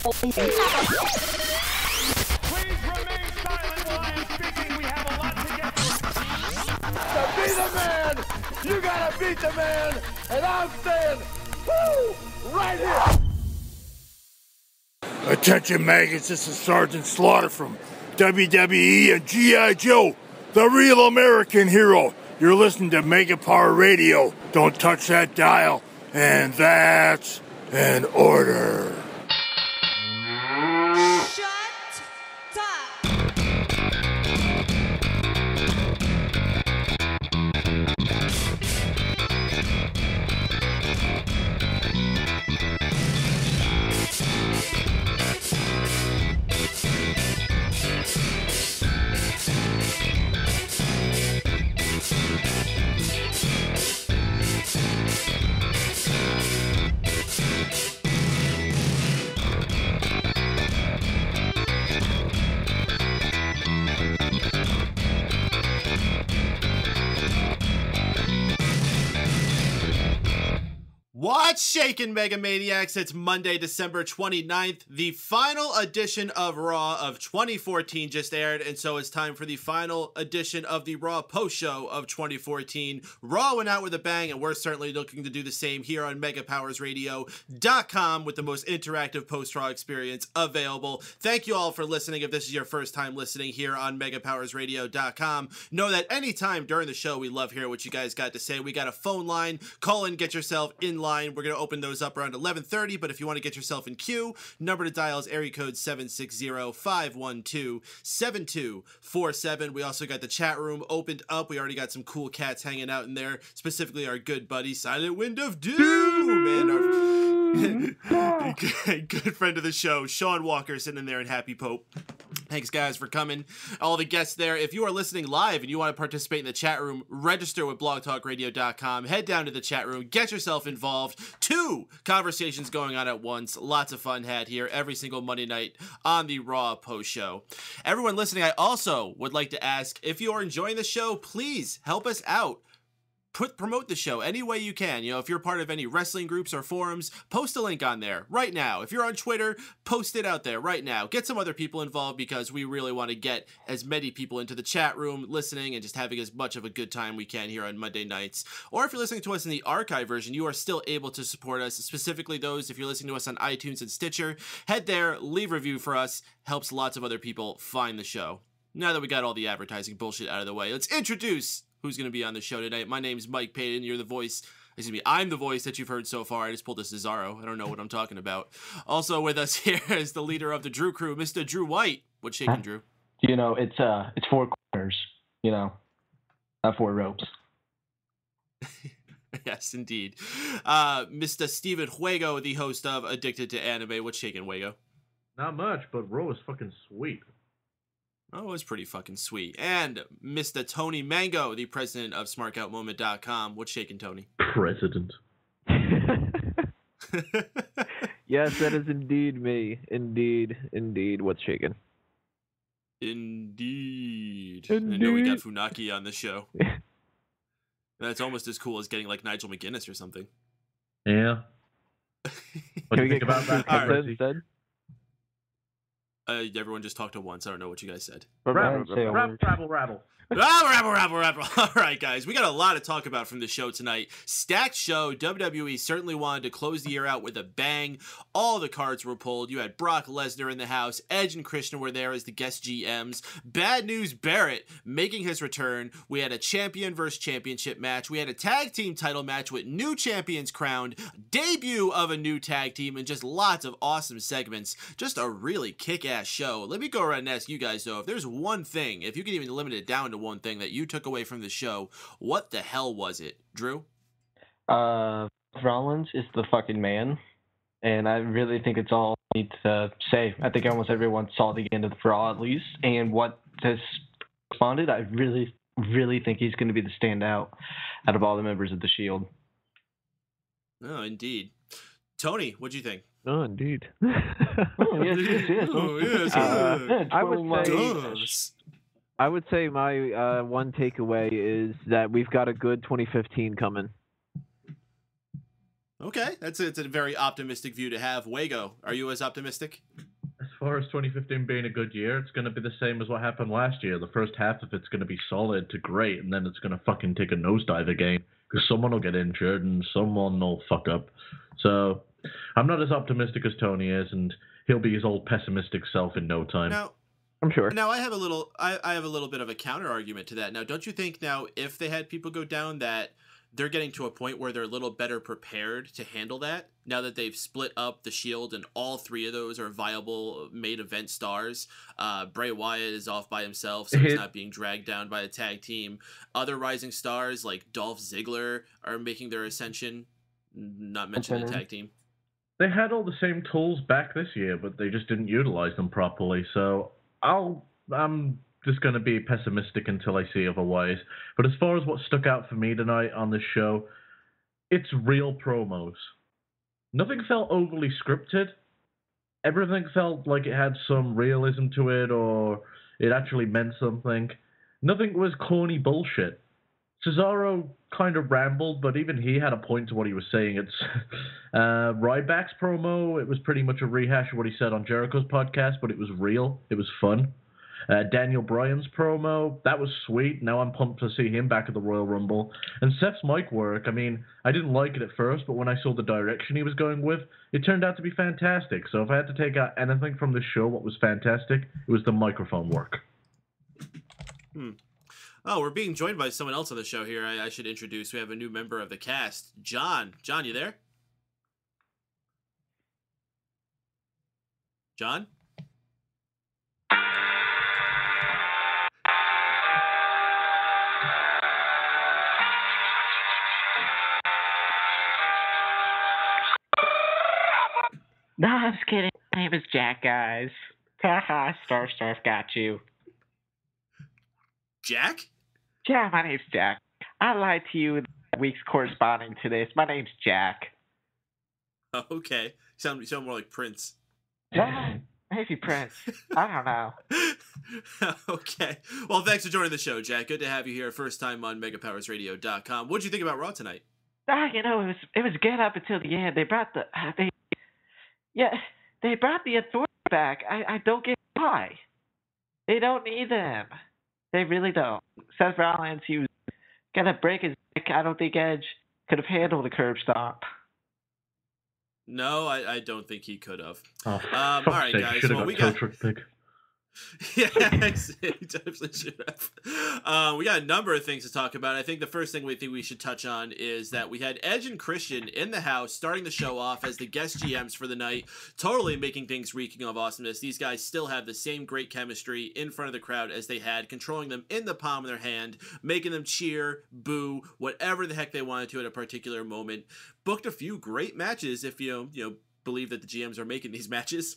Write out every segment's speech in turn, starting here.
Please remain silent while I am speaking. We have a lot to get through. To be the man, you gotta beat the man, and I'm saying, woo, right here. Attention maggots, this is Sergeant Slaughter from WWE and G.I. Joe, the real American hero. You're listening to Mega Power Radio. Don't touch that dial. And that's an order. Shut up. What's shaking, Mega Maniacs? It's Monday, December 29th. The final edition of Raw of 2014 just aired, and so it's time for the final edition of the Raw post-show of 2014. Raw went out with a bang, and we're certainly looking to do the same here on MegaPowersRadio.com with the most interactive post-Raw experience available. Thank you all for listening. If this is your first time listening here on MegaPowersRadio.com, know that anytime during the show, we love hearing what you guys got to say. We got a phone line. Call in, get yourself in line. We're going to open those up around 11:30, but if you want to get yourself in queue, number to dial is area code 760-512-7247. We also got the chat room opened up. We already got some cool cats hanging out in there, specifically our good buddy Silent Wind of Doom and our good friend of the show, Sean Walker, sitting in there in Happy Pope. Thanks, guys, for coming. All the guests there. If you are listening live and you want to participate in the chat room, register with blogtalkradio.com. Head down to the chat room. Get yourself involved. 2 conversations going on at once. Lots of fun had here every single Monday night on the Raw post show. Everyone listening, I also would like to ask, if you are enjoying the show, please help us out. Promote the show any way you can. You know, if you're part of any wrestling groups or forums, post a link on there right now. If you're on Twitter, post it out there right now. Get some other people involved because we really want to get as many people into the chat room listening and just having as much of a good time we can here on Monday nights. Or if you're listening to us in the archive version, you are still able to support us, specifically those if you're listening to us on iTunes and Stitcher. Head there, leave a review for us. Helps lots of other people find the show. Now that we got all the advertising bullshit out of the way, let's introduce who's going to be on the show tonight. My name's Mike Paden. You're the voice. Excuse me, I'm the voice that you've heard so far. I just pulled a Cesaro. I don't know what I'm talking about. Also with us here is the leader of the Drew crew, Mr. Drew White. What's shaking, Drew? You know, it's 4 corners, you know, not 4 ropes. Yes, indeed. Mr. Steven Wago, the host of Addicted to Anime. What's shaking, Wago? Not much, but Raw is fucking sweet. Oh, it was pretty fucking sweet. And Mr. Tony Mango, the president of SmartOutMoment.com. What's shaking, Tony? President. Yes, that is indeed me. Indeed. What's shaking? Indeed. I know we got Funaki on the show. That's almost as cool as getting like Nigel McGuinness or something. Yeah. What do you think about that? All right. Instead? Everyone just talked at once. I don't know what you guys said. Rabble. Rabble. All right, guys. We got a lot to talk about from the show tonight. Stacked show. WWE certainly wanted to close the year out with a bang. All the cards were pulled. You had Brock Lesnar in the house. Edge and Christian were there as the guest GMs. Bad News Barrett making his return. We had a champion versus championship match. We had a tag team title match with new champions crowned. Debut of a new tag team and just lots of awesome segments. Just a really kick-ass show. Let me go around and ask you guys, though, if there's one thing, if you could even limit it down to one thing that you took away from the show, what the hell was it? Drew? Rollins is the fucking man, and I really think it's all I need to say. I think almost everyone saw the end of the Raw at least, and what has responded, I really think he's going to be the standout out of all the members of the Shield. Oh, indeed. Tony, what'd you think? Oh, indeed. Oh, yes. Oh, yes. I would say my one takeaway is that we've got a good 2015 coming. Okay, it's a very optimistic view to have. Wago, are you as optimistic? As far as 2015 being a good year, it's going to be the same as what happened last year. The first half of it's going to be solid to great, and then it's going to fucking take a nosedive again because someone will get injured and someone will fuck up. So I'm not as optimistic as Tony is, and he'll be his old pessimistic self in no time. Now, I'm sure. Now I have a little bit of a counter argument to that. Now, don't you think now if they had people go down that they're getting to a point where they're a little better prepared to handle that now that they've split up the Shield and all three of those are viable main event stars. Bray Wyatt is off by himself, so he's not being dragged down by a tag team. Other rising stars like Dolph Ziggler are making their ascension, not mentioning the tag team. They had all the same tools back this year, but they just didn't utilize them properly. So I'm just going to be pessimistic until I see otherwise. But as far as what stuck out for me tonight on this show, it's real promos. Nothing felt overly scripted. Everything felt like it had some realism to it, or it actually meant something. Nothing was corny bullshit. Cesaro kind of rambled, but even he had a point to what he was saying. It's Ryback's promo. It was pretty much a rehash of what he said on Jericho's podcast, but it was real. It was fun. Daniel Bryan's promo, that was sweet. Now I'm pumped to see him back at the Royal Rumble. And Seth's mic work, I mean, I didn't like it at first, but when I saw the direction he was going with, it turned out to be fantastic. So if I had to take out anything from this show, what was fantastic, it was the microphone work. Oh, we're being joined by someone else on the show here. I should introduce. We have a new member of the cast, John. John, you there? John? No, I'm just kidding. My name is Jack, guys. Haha, Starf got you. Jack? Yeah, my name's Jack. I lied to you in the weeks corresponding to this. My name's Jack. Oh, okay. You sound more like Prince. Yeah, maybe Prince. I don't know. Okay. Well, thanks for joining the show, Jack. Good to have you here. First time on MegaPowersRadio.com. What did you think about Raw tonight? It was good up until the end. They brought the authority back. I don't get why. They don't need them. They really don't. Seth Rollins, he was gonna break his neck. I don't think Edge could have handled a curb stomp. No, I don't think he could have. Oh, all right, guys. Well, we got. Yeah, he definitely should have. We got a number of things to talk about. I think the first thing we should touch on is that we had Edge and Christian in the house starting the show off as the guest GMs for the night, totally making things reeking of awesomeness. These guys still have the same great chemistry in front of the crowd as they had, controlling them in the palm of their hand, making them cheer, boo, whatever the heck they wanted to at a particular moment. Booked a few great matches if you believe that the GMs are making these matches.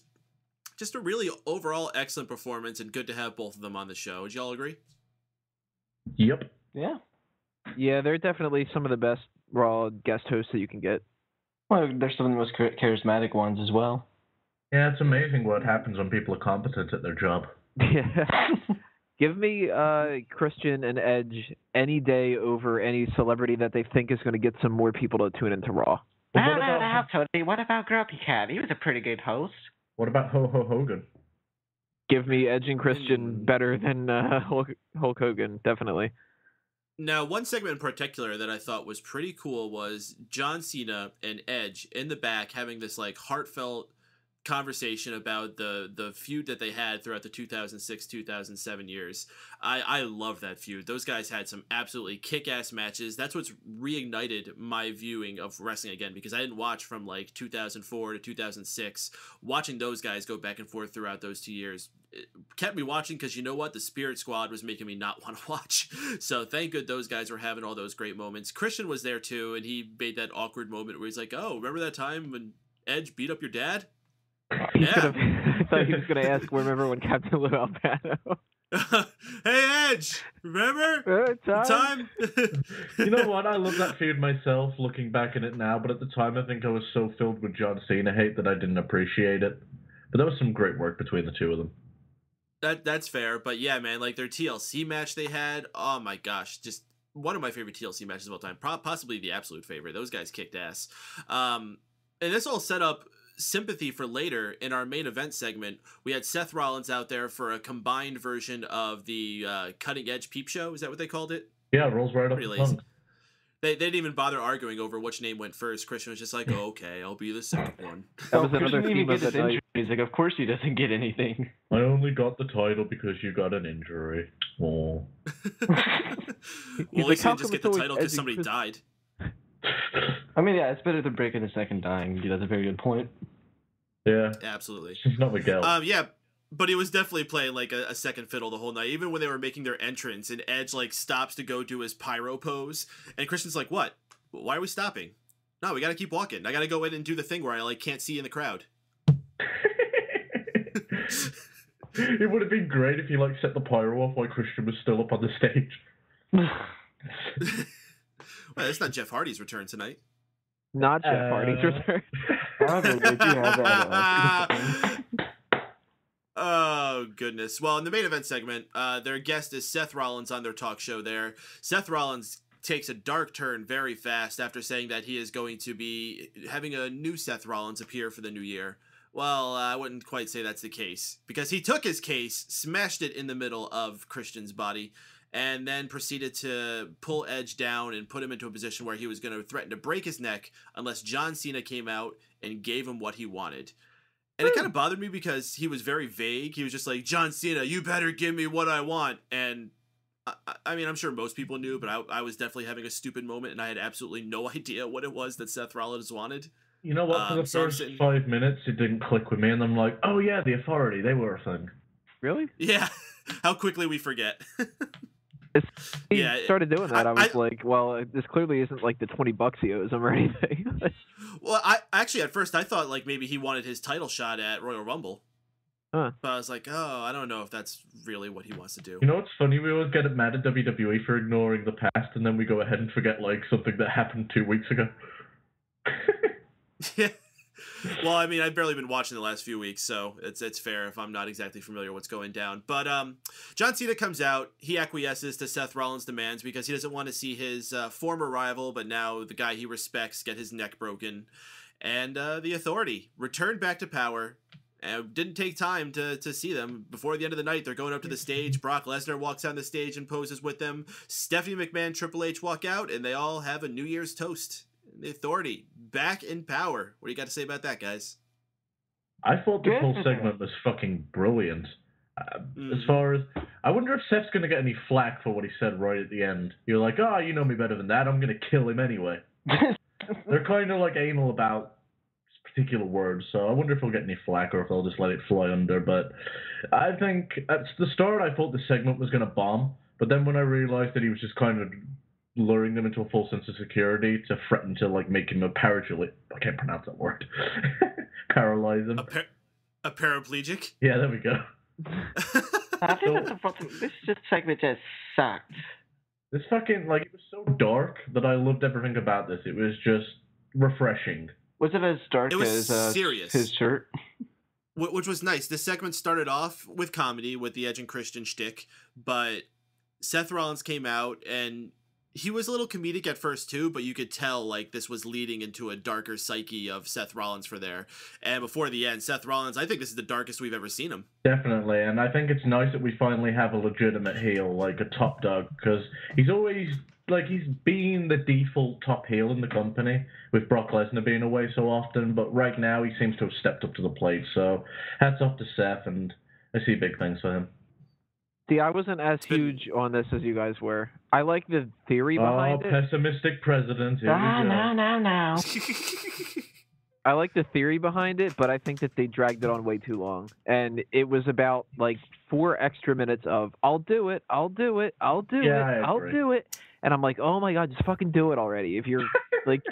Just a really overall excellent performance, and good to have both of them on the show. Would y'all agree? Yep. Yeah. Yeah, they're definitely some of the best Raw guest hosts that you can get. Well, they're some of the most charismatic ones as well. Yeah, it's amazing what happens when people are competent at their job. Yeah. Give me Christian and Edge any day over any celebrity that they think is going to get some more people to tune into Raw. No, Tony. What about Grumpy Cat? He was a pretty good host. What about Hogan? Give me Edge and Christian better than Hulk Hogan, definitely. Now, one segment in particular that I thought was pretty cool was John Cena and Edge in the back having this like heartfelt conversation about the feud that they had throughout the 2006-2007 years. I love that feud. Those guys had some absolutely kick-ass matches. That's what's reignited my viewing of wrestling again, because I didn't watch from like 2004 to 2006. Watching those guys go back and forth throughout those 2 years kept me watching, because you know what? The Spirit Squad was making me not want to watch. So thank good those guys were having all those great moments. Christian was there too, and he made that awkward moment where he's like, oh, remember that time when Edge beat up your dad? I thought he was going to ask, remember when Captain Lou Albano? Hey, Edge! Remember? Time? You know what? I love that feud myself, looking back at it now, but at the time I think I was so filled with John Cena hate that I didn't appreciate it. But there was some great work between the two of them. That's fair, but yeah, man, like their TLC match they had, oh my gosh, just one of my favorite TLC matches of all time, possibly the absolute favorite. Those guys kicked ass. And this all set up sympathy for later. In our main event segment, we had Seth Rollins out there for a combined version of the Cutting Edge Peep Show. Is that what they called it? Yeah, rolls right up the tongue. They didn't even bother arguing over which name went first. Christian was just like, oh, okay, I'll be the second one. That was another Christian theme even of gets the his night. injury. He's like, of course he doesn't get anything. I only got the title because you got an injury. Oh. Well, at least he didn't just get the title because somebody died. I mean, yeah, it's better than breaking his neck and dying. That's a very good point. Yeah. Absolutely. It's not Miguel. Yeah, but he was definitely playing like a second fiddle the whole night. Even when they were making their entrance and Edge like stops to go do his pyro pose, and Christian's like, "What? Why are we stopping? No, we got to keep walking. I got to go in and do the thing where I like can't see in the crowd." It would have been great if he like set the pyro off while Christian was still up on the stage. Well, it's not Jeff Hardy's return tonight. Not Jeff Hardy's return. Oh, goodness. Well, in the main event segment, their guest is Seth Rollins on their talk show there. Seth Rollins takes a dark turn very fast after saying that he is going to be having a new Seth Rollins appear for the new year. Well, I wouldn't quite say that's the case, because he took his case, smashed it in the middle of Christian's body, and then proceeded to pull Edge down and put him into a position where he was going to threaten to break his neck unless John Cena came out and gave him what he wanted. And it kind of bothered me because he was very vague. He was just like, John Cena, you better give me what I want. And I mean, I'm sure most people knew, but I was definitely having a stupid moment, and I had absolutely no idea what it was that Seth Rollins wanted. You know what? For the first 5 minutes, it didn't click with me, and I'm like, oh yeah, the Authority, they were a thing. Really? Yeah. How quickly we forget. He started doing that. I was like, well, this clearly isn't like the $20 he owes him or anything. Well, I actually, at first, I thought like maybe he wanted his title shot at Royal Rumble. Huh. But I was like, oh, I don't know if that's really what he wants to do. You know what's funny? We always get mad at WWE for ignoring the past, and then we go ahead and forget like something that happened 2 weeks ago. Yeah. Well, I mean, I've barely been watching the last few weeks, so it's fair if I'm not exactly familiar with what's going down. But John Cena comes out. He acquiesces to Seth Rollins' demands because he doesn't want to see his former rival, but now the guy he respects, get his neck broken. And the Authority returned back to power. And didn't take time to see them. Before the end of the night, they're going up to the stage. Brock Lesnar walks on the stage and poses with them. Stephanie McMahon, Triple H walk out, and they all have a New Year's toast. The Authority back in power. What do you got to say about that, guys? I thought the whole segment was fucking brilliant. As far as, I wonder if Seth's going to get any flack for what he said right at the end. You're like, oh, you know me better than that. I'm going to kill him anyway. They're kind of like anal about particular words, so I wonder if he'll get any flack or if they'll just let it fly under. But I think at the start I thought the segment was going to bomb, but then when I realized that he was just kind of luring them into a full sense of security to threaten to like make him a paralytic, I can't pronounce that word, paralyze him. A paraplegic? Yeah, there we go. I think that's the problem. This segment just sucked. This fucking, like, it was so dark that I loved everything about this. It was just refreshing. Was it as dark it was as serious. His shirt? Which was nice. This segment started off with comedy with the Edge and Christian shtick, but Seth Rollins came out and he was a little comedic at first too, but you could tell like this was leading into a darker psyche of Seth Rollins for there. And before the end, Seth Rollins, I think this is the darkest we've ever seen him. Definitely, and I think it's nice that we finally have a legitimate heel, like a top dog, because he's always, like, he's been the default top heel in the company, with Brock Lesnar being away so often, but right now he seems to have stepped up to the plate, so hats off to Seth, and I see big things for him. See, I wasn't as huge on this as you guys were. I like the theory behind it. Oh, pessimistic president. No. I like the theory behind it, but I think that they dragged it on way too long. And it was about like 4 extra minutes of, I'll do it. And I'm like, oh my God, just fucking do it already. If you're like,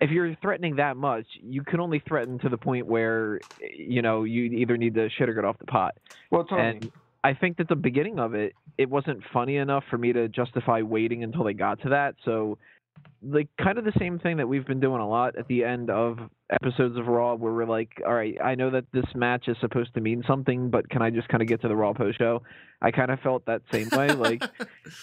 if you're threatening that much, you can only threaten to the point where, you know, you either need the shit or get off the pot. Well, and I think that the beginning of it, it wasn't funny enough for me to justify waiting until they got to that. So like kind of the same thing that we've been doing a lot at the end of episodes of Raw, where we're like, all right, I know that this match is supposed to mean something, but can I just kind of get to the Raw post show? I kind of felt that same way. Like,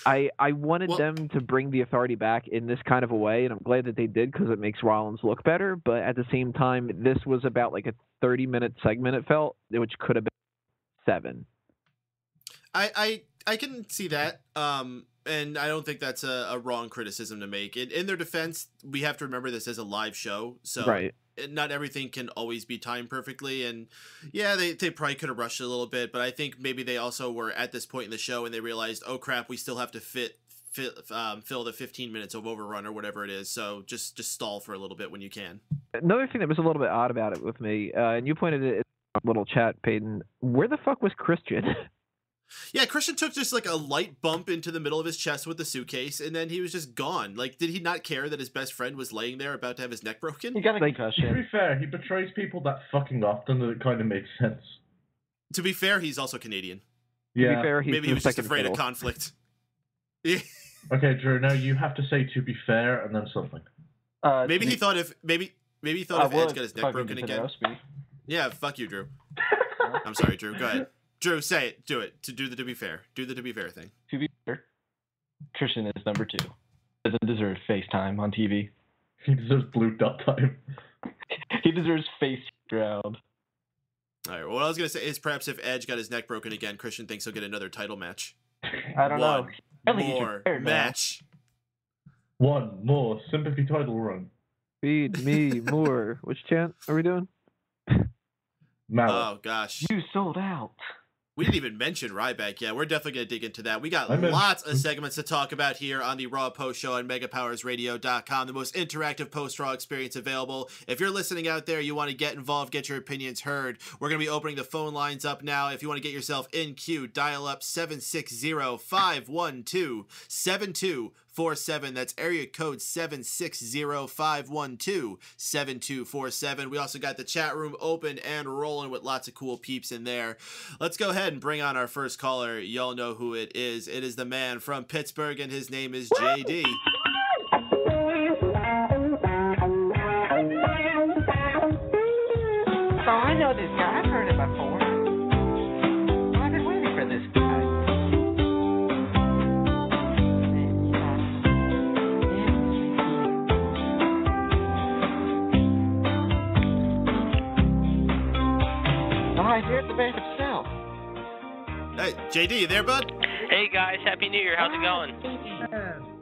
I wanted them to bring the Authority back in this kind of a way, and I'm glad that they did because it makes Rollins look better. But at the same time, this was about like a 30-minute segment, it felt, which could have been 7. I can see that. And I don't think that's a wrong criticism to make. In their defense, we have to remember this as a live show, so right. Not everything can always be timed perfectly. And yeah, they probably could have rushed it a little bit, but I think maybe they also were at this point in the show and they realized, oh crap, we still have to fill the 15 minutes of overrun or whatever it is. So just stall for a little bit when you can. Another thing that was a little bit odd about it with me, and you pointed it in a little chat, Paden, where the fuck was Christian? Yeah, Christian took just like a light bump into the middle of his chest with the suitcase, and then he was just gone. Like, did he not care that his best friend was laying there about to have his neck broken? He got a concussion. To be fair, he betrays people that fucking often that it kind of makes sense. To be fair, he's also Canadian. Yeah. To be fair, maybe he was just afraid of conflict. Yeah. Okay, Drew. Now you have to say "to be fair" and then something. Maybe he thought if maybe he thought if Edge got his neck broken again. Yeah, fuck you, Drew. I'm sorry, Drew. Go ahead. Drew, say it. Do it. To be fair. Do the to be fair thing. To be fair, Christian is number 2. Doesn't deserve FaceTime on TV. He deserves blue dot time. He deserves face round. All right. Well, what I was gonna say is perhaps if Edge got his neck broken again, Christian thinks he'll get another title match. I don't know. One more match. One more sympathy title run. Feed me more. Which chant are we doing? Oh gosh. You sold out. We didn't even mention Ryback yet. We're definitely going to dig into that. We got lots of segments to talk about here on the Raw Post Show on MegaPowersRadio.com, the most interactive post-Raw experience available. If you're listening out there, you want to get involved, get your opinions heard, we're going to be opening the phone lines up now. If you want to get yourself in queue, dial up 760-512-7247. That's area code 760-512-7247. We also got the chat room open and rolling with lots of cool peeps in there. Let's go ahead and bring on our first caller. Y'all know who it is. It is the man from Pittsburgh, and his name is JD. Oh, I know this guy. I've heard it before. I've been waiting for this guy. Oh, here's the man himself. Hey, JD, you there, bud? Hey, guys. Happy New Year. How's it going?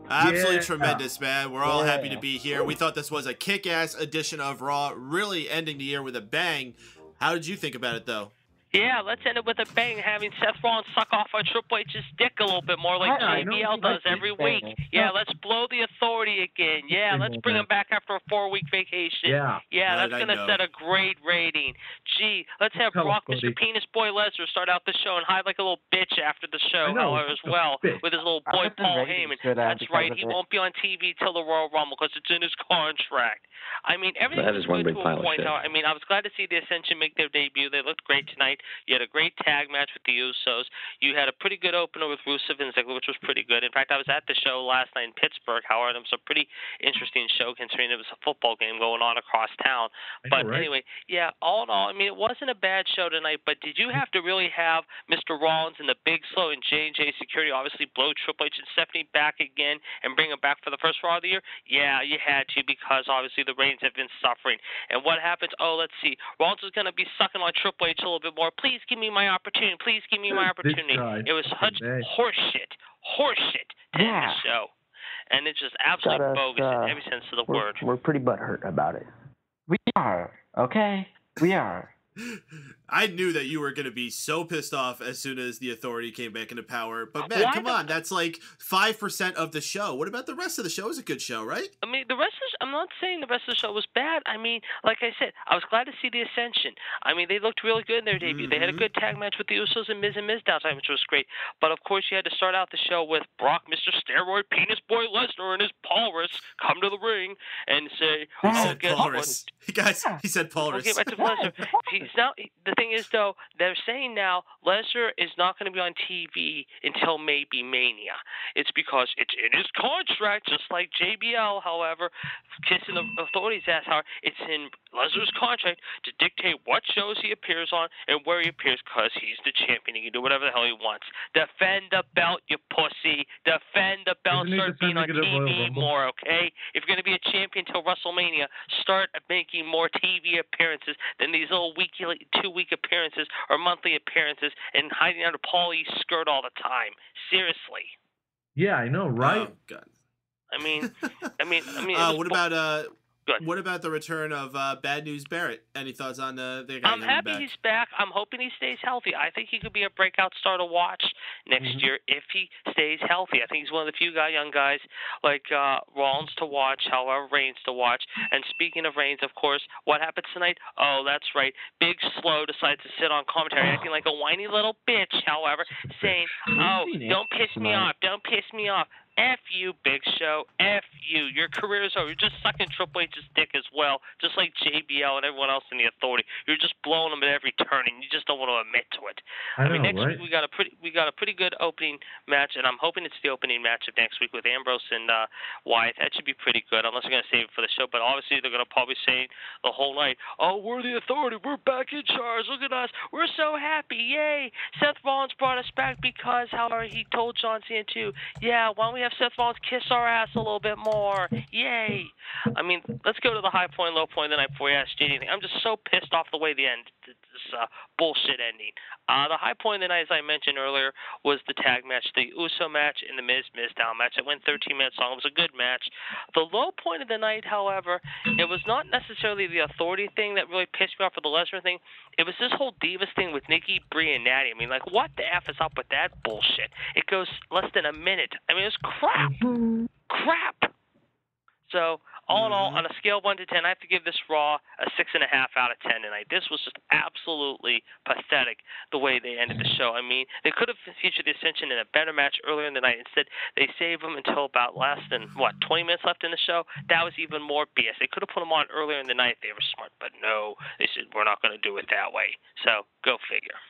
Absolutely tremendous, man. We're all happy to be here. We thought this was a kick-ass edition of Raw, really ending the year with a bang. How did you think about it, though? Yeah, let's end it with a bang, having Seth Rollins suck off on Triple H's dick a little bit more like JBL does every week. Yeah, let's blow the Authority again. Yeah, let's bring him back after a 4-week vacation. Yeah, that's going to set a great rating. Gee, let's have Brock, Mr. Penis Boy Lesnar start out the show and hide like a little bitch after the show as well with his little boy Paul Heyman. That's right, he won't be on TV till the Royal Rumble because it's in his contract. I mean, everything was good to a point. I mean, I was glad to see the Ascension make their debut. They looked great tonight. You had a great tag match with the Usos. You had a pretty good opener with Rusev and Ziggler, which was pretty good. In fact, I was at the show last night in Pittsburgh, Howard. It was a pretty interesting show considering it was a football game going on across town. But anyway, yeah, all in all, I mean, it wasn't a bad show tonight, but did you have to really have Mr. Rollins and the Big Slow and J&J Security obviously blow Triple H and Stephanie back again and bring them back for the first Raw of the year? Yeah, you had to because obviously the ratings have been suffering. And what happens? Oh, let's see. Rollins is going to be sucking on Triple H a little bit more. Please give me my opportunity. Please give me my opportunity. It was such horseshit to end the show. And it's just absolutely bogus in every sense of the word. We're pretty butthurt about it. We are. Okay? We are. I knew that you were going to be so pissed off as soon as the Authority came back into power. But, man, come on. That's like 5% of the show. What about the rest of the show? It was a good show, right? I mean, I'm not saying the rest of the show was bad. I mean, like I said, I was glad to see the Ascension. I mean, they looked really good in their debut. They had a good tag match with the Usos and Miz downside, which was great. But, of course, you had to start out the show with Brock, Mr. Steroid Penis Boy Lesnar and his Paulrus come to the ring and say, he said Paulrus. Guys, he said Paulrus. Okay, back to Lesnar. The thing is, though, they're saying now Lesnar is not going to be on TV until maybe Mania. It's because it's in his contract, just like JBL, however, kissing the authorities' ass. However, it's in Lesnar's contract to dictate what shows he appears on and where he appears because he's the champion. He can do whatever the hell he wants. Defend the belt, you pussy. Defend the belt. Start being on TV more, okay? If you're going to be a champion till WrestleMania, start making more TV appearances than these little weekly, 2-week appearances or monthly appearances and hiding under Paulie's skirt all the time. Seriously. Yeah, I know, right? Oh, God. I mean. What about the return of Bad News Barrett? Any thoughts on the guy I'm happy back? he's back. I'm hoping he stays healthy. I think he could be a breakout star to watch next year if he stays healthy. I think he's one of the few young guys like Rollins to watch, however, Reigns to watch. And speaking of Reigns, of course, what happens tonight? Oh, that's right. Big Slow decides to sit on commentary acting like a whiny little bitch, however, saying, oh, don't piss me off. Don't piss me off. F you, Big Show. F you. Your career is over. You're just sucking Triple H's dick as well, just like JBL and everyone else in the Authority. You're just blowing them at every turn, and you just don't want to admit to it. Next week we got a pretty good opening match, and I'm hoping it's the opening match of next week with Ambrose and Wyatt. That should be pretty good, unless they're going to save it for the show. But obviously they're going to probably say the whole night, "Oh, we're the Authority. We're back in charge. Look at us. We're so happy. Yay!" Seth Rollins brought us back because, however, he told John Cena too. Yeah, why don't we have Seth Rollins kiss our ass a little bit more? Yay! Let's go to the high point, low point of the night before we ask JD anything. I'm just so pissed off the way the end, this bullshit ending. The high point of the night, as I mentioned earlier, was the tag match, the Uso match and the Miz-Mizdown match. It went 13 minutes long. It was a good match. The low point of the night, however, it was not necessarily the Authority thing that really pissed me off for the Lesnar thing. It was this whole Divas thing with Nikki, Brie, and Natty. What the F is up with that bullshit? It goes less than a minute. It was crap. Crap. So, all in all, on a scale of 1 to 10, I have to give this Raw a 6.5 out of 10 tonight. This was just absolutely pathetic the way they ended the show. They could have featured the Ascension in a better match earlier in the night. Instead, they saved them until about less than, 20 minutes left in the show? That was even more BS. They could have put them on earlier in the night if they were smart, but no, they said, we're not going to do it that way. So, go figure.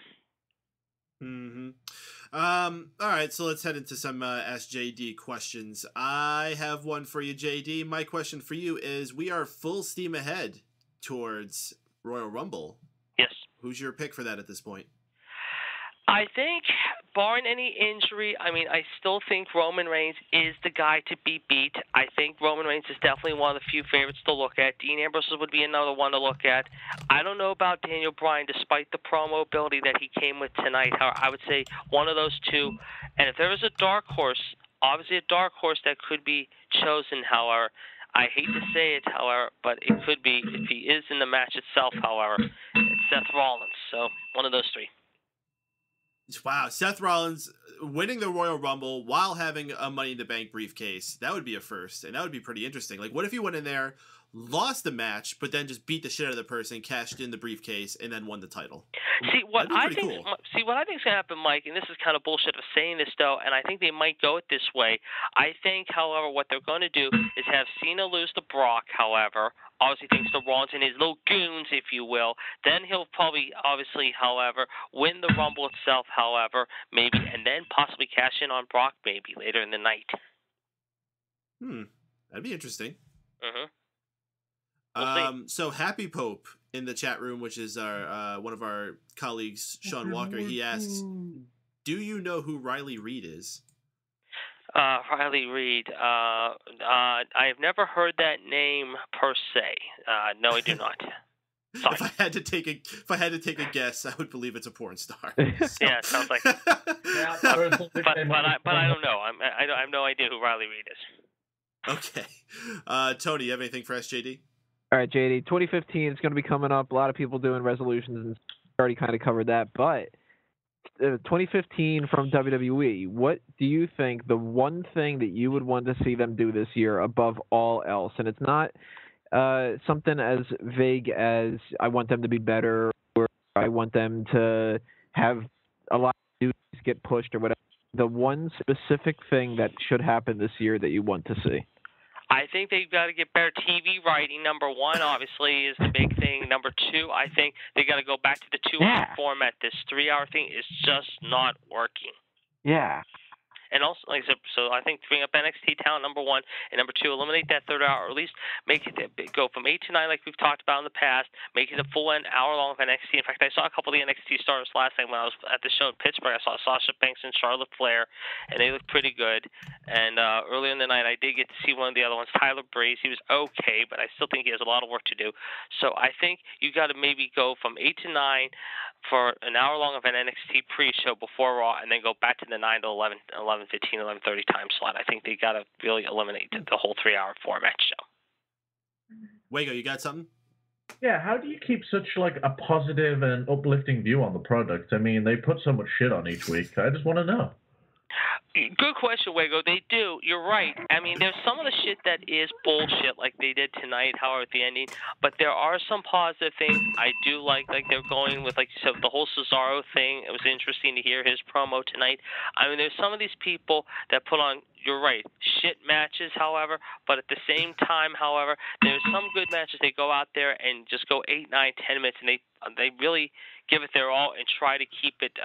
All right, so let's head into some SJD questions. I have one for you, JD. My question for you is, we are full steam ahead towards Royal Rumble. Yes. Who's your pick for that at this point? I think, barring any injury, I still think Roman Reigns is the guy to be beat. I think Roman Reigns is definitely one of the few favorites to look at. Dean Ambrose would be another one to look at. I don't know about Daniel Bryan, despite the promo ability that he came with tonight. I would say one of those two. And if there was a dark horse, obviously a dark horse that could be chosen, however, I hate to say it, however, but it could be, if he is in the match itself, however, it's Seth Rollins. So, one of those three. Wow, Seth Rollins winning the Royal Rumble while having a Money in the Bank briefcase. That would be a first, and that would be pretty interesting. What if he went in there, lost the match, but then just beat the shit out of the person, cashed in the briefcase, and then won the title? What I think is going to happen, Mike, and this is kind of bullshit of saying this, though, and I think they might go it this way. I think, however, what they're going to do is have Cena lose to Brock, however, obviously thanks to Rollins and his little goons, if you will. Then he'll probably, obviously, however, win the Rumble itself, however, maybe, and then possibly cash in on Brock maybe later in the night. That'd be interesting. We'll so Happy Pope in the chat room, which is our one of our colleagues, Sean Walker, he asks, do you know who Riley Reid is? Riley Reid. I have never heard that name per se. No, I do not. Sorry. If I had to take a guess, I would believe it's a porn star. Yeah, it sounds like. But I don't know. I have no idea who Riley Reid is. Okay, Tony, you have anything for SJD? All right, JD. 2015 is going to be coming up. A lot of people doing resolutions, and already kind of covered that. But 2015 from WWE, what do you think the one thing that you would want to see them do this year above all else? And it's not something as vague as I want them to be better or I want them to have a lot of duties get pushed or whatever. The one specific thing that should happen this year that you want to see. I think they've got to get better TV writing. Number one, obviously, is the big thing. Number two, I think they got to go back to the 2-hour format. This 3-hour thing is just not working. Yeah. And also, like I said, so I think bring up NXT talent, number one, and number two, eliminate that third hour, or at least make it go from 8 to 9 like we've talked about in the past, make it a full hour-long of NXT. In fact, I saw a couple of the NXT stars last night when I was at the show in Pittsburgh. I saw Sasha Banks and Charlotte Flair, and they looked pretty good. And earlier in the night, I did get to see one of the other ones, Tyler Breeze. He was okay, but I still think he has a lot of work to do. So I think you got to maybe go from 8 to 9 for an hour-long of an NXT pre-show before Raw, and then go back to the 9 to 11:15, 11:30 time slot. I think they got to really eliminate the whole 3-hour format show. Wago, you got something? Yeah, how do you keep such like a positive and uplifting view on the product? I mean, they put so much shit on each week. I just want to know. Good question, Wago. They do. You're right. I mean, there's some of the shit that is bullshit, like they did tonight, however, at the ending. But there are some positive things. I do like they're going with, like you said, the whole Cesaro thing. It was interesting to hear his promo tonight. I mean, there's some of these people that put on, you're right, shit matches, however. But at the same time, however, there's some good matches. They go out there and just go 8, 9, 10 minutes, and they really give it their all and try to keep it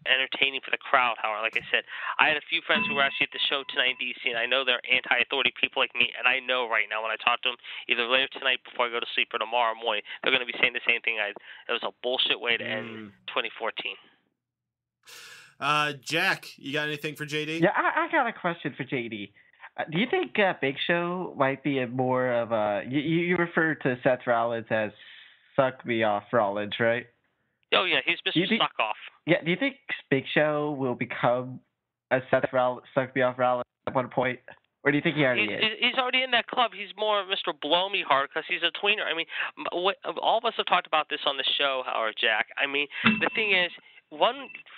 entertaining for the crowd. However, like I said, I had a few friends who were actually at the show tonight in DC, and I know they're anti-authority people like me, and I know right now when I talk to them, either later tonight before I go to sleep or tomorrow morning, they're going to be saying the same thing. It was a bullshit way to end 2014. Jack, you got anything for JD? Yeah, I got a question for JD. Do you think Big Show might be more of a... You refer to Seth Rollins as suck me off Rollins, right? Oh, yeah, he's Mr. Suck Off. Yeah, do you think Big Show will become a Seth Rollins, suck me off Rollins at one point? Or do you think he already is? He's already in that club. He's more Mr. Blow Me Hard because he's a tweener. I mean, all of us have talked about this on the show, Howard, Jack. I mean, the thing is,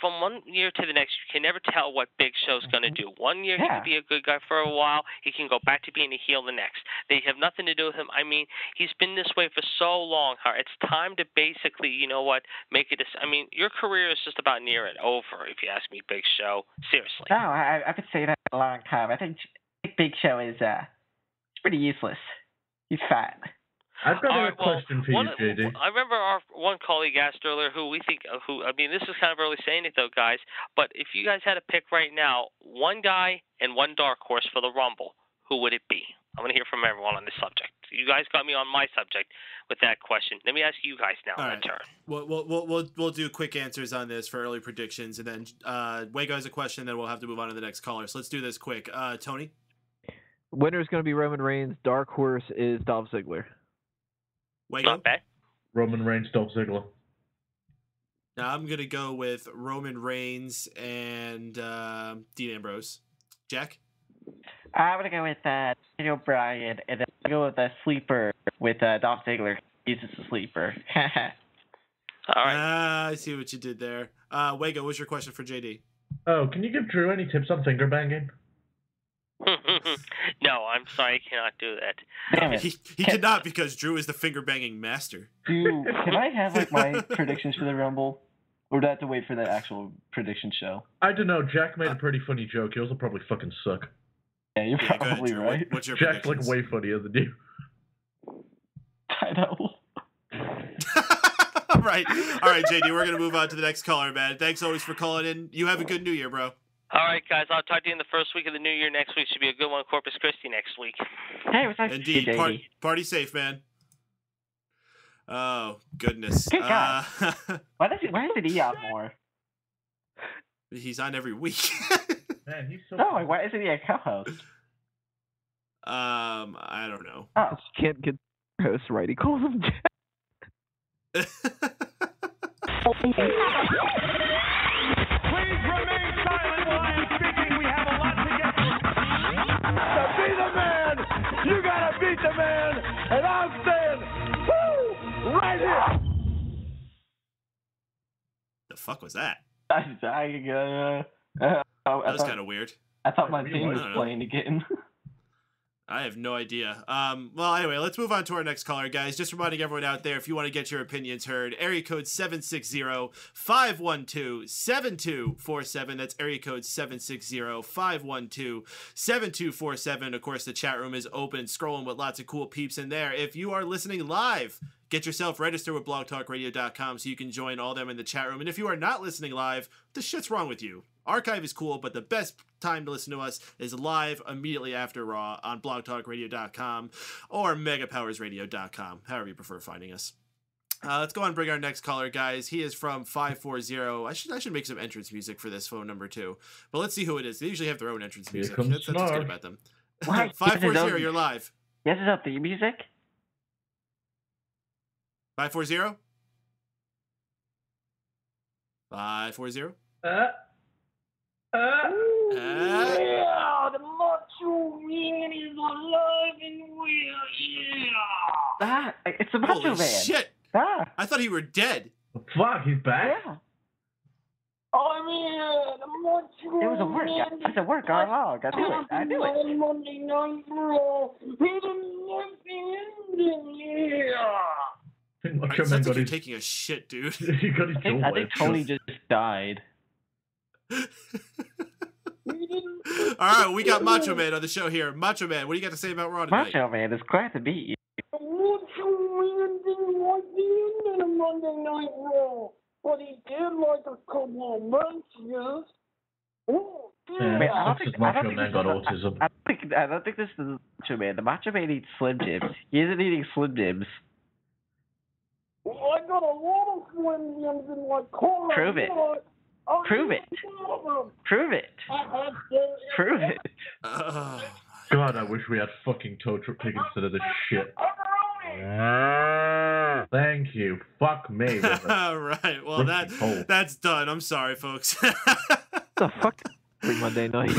from one year to the next, you can never tell what Big Show's going to do. One year he could be a good guy for a while. He can go back to being a heel the next. They have nothing to do with him. I mean, he's been this way for so long. It's time to basically, you know what, make it. I mean, your career is just about near it over, if you ask me, Big Show. Seriously. No, I've been saying that a long time. I think Big Show is pretty useless. He's fat. I've got a question for you, JD. I remember our one colleague asked earlier I mean, this is kind of early saying it, though, guys, but if you guys had to pick right now, one guy and one dark horse for the Rumble, who would it be? I want to hear from everyone on this subject. You guys got me on my subject with that question. Let me ask you guys now in turn. We'll do quick answers on this for early predictions, and then Wago has a question, then we'll have to move on to the next caller. So let's do this quick. Tony? Winner is going to be Roman Reigns. Dark horse is Dolph Ziggler. Wago? Not bad. Roman Reigns, Dolph Ziggler. Now I'm going to go with Roman Reigns and Dean Ambrose. Jack? I'm going to go with Daniel Bryan, and then I'll go with a sleeper with Dolph Ziggler. He's just a sleeper. All right. I see what you did there. Wago, what's your question for JD? Oh, can you give Drew any tips on finger banging? No, I'm sorry, I cannot do that. Damn it. He cannot because Drew is the finger banging master. Can I have my predictions for the Rumble? Or do I have to wait for the actual prediction show? I don't know. Jack made a pretty funny joke. Yours will probably fucking suck. Yeah, you're probably ahead, right. What's your Jack's like way funnier than you. I know. All right, JD, we're gonna move on to the next caller, man. Thanks always for calling in. You have a good New Year, bro. All right, guys. I'll talk to you in the first week of the new year. Next week should be a good one. Corpus Christi next week. Hey, what's up? Indeed. Party safe, man. Oh, goodness. Good God. Why isn't he on more? He's on every week. Man, he's so... No, why isn't he a co-host? I don't know. Oh. Can't get host right. He calls him Jack. Please remain silent while I'm speaking. We have a lot to get through. To be the man, you gotta beat the man, and I'm saying, woo, right here. The fuck was that? That was kind of weird. I thought my thing was playing again. I have no idea. Well, anyway, let's move on to our next caller, guys. Just reminding everyone out there, if you want to get your opinions heard, area code 760-512-7247. That's area code 760-512-7247. Of course, the chat room is open, scrolling with lots of cool peeps in there. If you are listening live, get yourself registered with blogtalkradio.com so you can join all them in the chat room. And if you are not listening live, what the shit's wrong with you? Archive is cool, but the best time to listen to us is live immediately after Raw on blogtalkradio.com or megapowersradio.com, however you prefer finding us. Let's go on and bring our next caller, guys. He is from 540. I should make some entrance music for this phone number, too. But let's see who it is. They usually have their own entrance music. That's what's good about them. 540, you're live. Yes, is that the music? 540? 540? Yeah, the Macho Man is alive and well, yeah. It's the Macho Holy Man. shit! I thought he were dead. Fuck, he's back? Yeah. I'm here, the Macho Man. It was a work. It was a work. I knew it. I knew it. Monday Night Raw. He didn't like the ending, yeah. I think Macho Man Sounds like got you're his... taking a shit, dude. he got his jaw I think Tony just died. All right, we got Macho Man on the show here. Macho Man, what do you got to say about Raw tonight? Macho Man is glad to meet you. Macho Man didn't like the ending of Monday Night Raw, but he did like a couple of matches. Oh, Yeah, Wait, I don't because think Macho this Man is got the- autism. I don't think this is the Macho Man. The Macho Man eats Slim Jims. He isn't eating Slim Jims. I got a lot of Slim Jims in my car. Prove it. Prove it. Prove it. Prove it. God, I wish we had fucking tow truck pig instead of this shit. Thank you. Fuck me. All right, well that's done. I'm sorry, folks. The fuck? Every Monday night.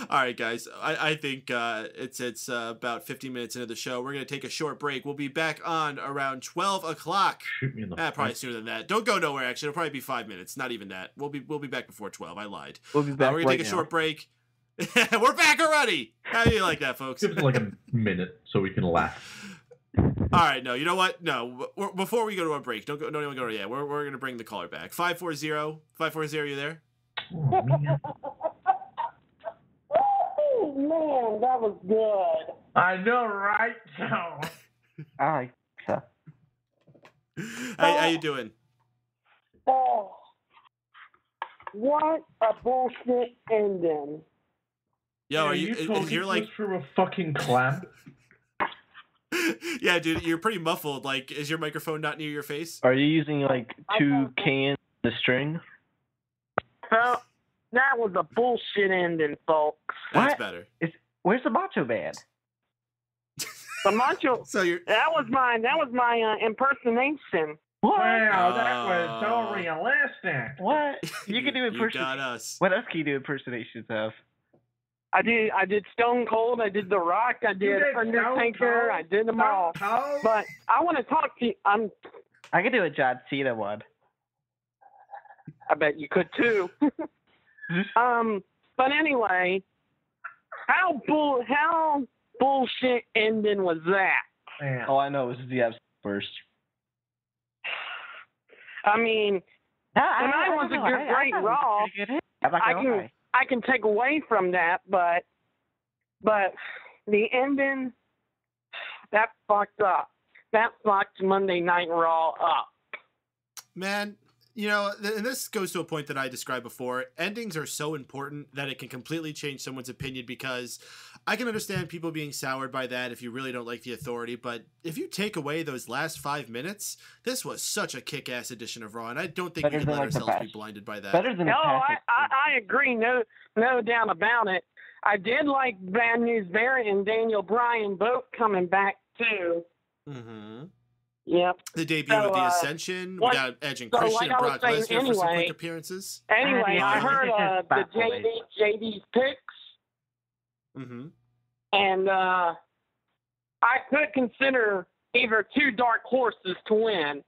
All right, guys. I think it's about 15 minutes into the show. We're gonna take a short break. We'll be back on around 12 o'clock. Shoot me in the Probably sooner than that. Don't go nowhere. Actually, it'll probably be 5 minutes. Not even that. We'll be back before 12. I lied. We'll be back We're gonna right take a now. short break. We're back already. How do you like that, folks? Give us like a minute so we can laugh. All right, no, you know what? No, before we go to a break, don't even go to yet. We're gonna bring the caller back. 540, you there? Oh, man. Oh, man, that was good. I know, right? I like so. How you doing? Oh, what a bullshit ending. Yo, are you talking you're like through a fucking clamp? Yeah, dude, you're pretty muffled. Like, is your microphone not near your face? Are you using like 2 cans of string? Well, that was a bullshit ending, folks. That's What? better. Where's the Macho Man? The Macho. So you're That was my impersonation. What? Wow, that was Oh. so realistic. What? You can do You impersonation. got us. What else can you do impersonations of? I did Stone Cold, I did The Rock, I did Undertaker, I did them all. But I want to talk to you. I could do a John Cena one. I bet you could too. But anyway, how bullshit ending was that? Man. All I know is the absolute worst. I mean, tonight was a great Raw. I'm not gonna lie. I can take away from that, but the ending, that fucked up. That fucked Monday Night Raw up. Man, you know, and this goes to a point that I described before. Endings are so important that it can completely change someone's opinion, because I can understand people being soured by that if you really don't like the Authority, but if you take away those last 5 minutes, this was such a kick-ass edition of Raw, and I don't think we can let ourselves be blinded by that. Better than the past. I agree. No doubt about it. I did like Bad News Barrett and Daniel Bryan both coming back too. Mm-hmm. Yep. The debut of the Ascension. We got Edge and Christian and Brock Lesnar for some quick appearances. Anyway, I heard the JD's picks. Mm-hmm. And I could consider either 2 dark horses to win.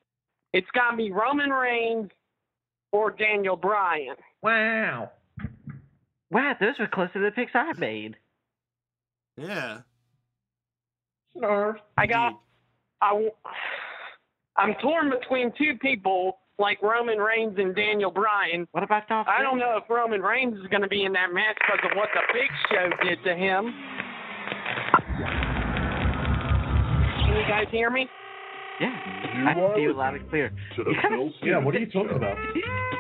It's got to be Roman Reigns or Daniel Bryan. Wow. Wow, those were closer to the picks I made. Yeah. I'm torn between two people like Roman Reigns and Daniel Bryan. What about Dolph? I don't know if Roman Reigns is going to be in that match because of what the Big Show did to him. Can you guys hear me? Yeah, I can see you loud and clear. Yeah, what are you talking about?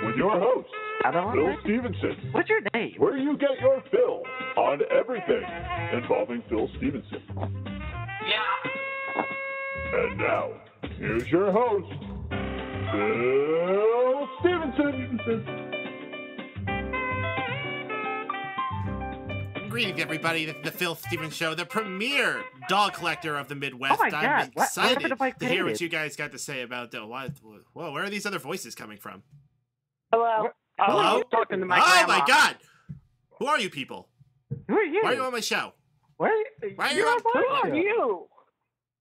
With your host, I don't Phil know. Stevenson, What's your name? where you get your fill on everything involving Phil Stevenson. Yeah. And now, here's your host, Phil Stevenson. Greetings, everybody. This is the Phil Stevens Show, the premier dog collector of the Midwest. Oh my God, I'm what excited happened to Mike to hear what Paden? you guys got to say about the what. Whoa, where are these other voices coming from? Hello. Hello? I was talking to my Oh grandma. my God! Who are you people? Who are you? Why are you on my show? Why Why are you're you on on my Who are show. you?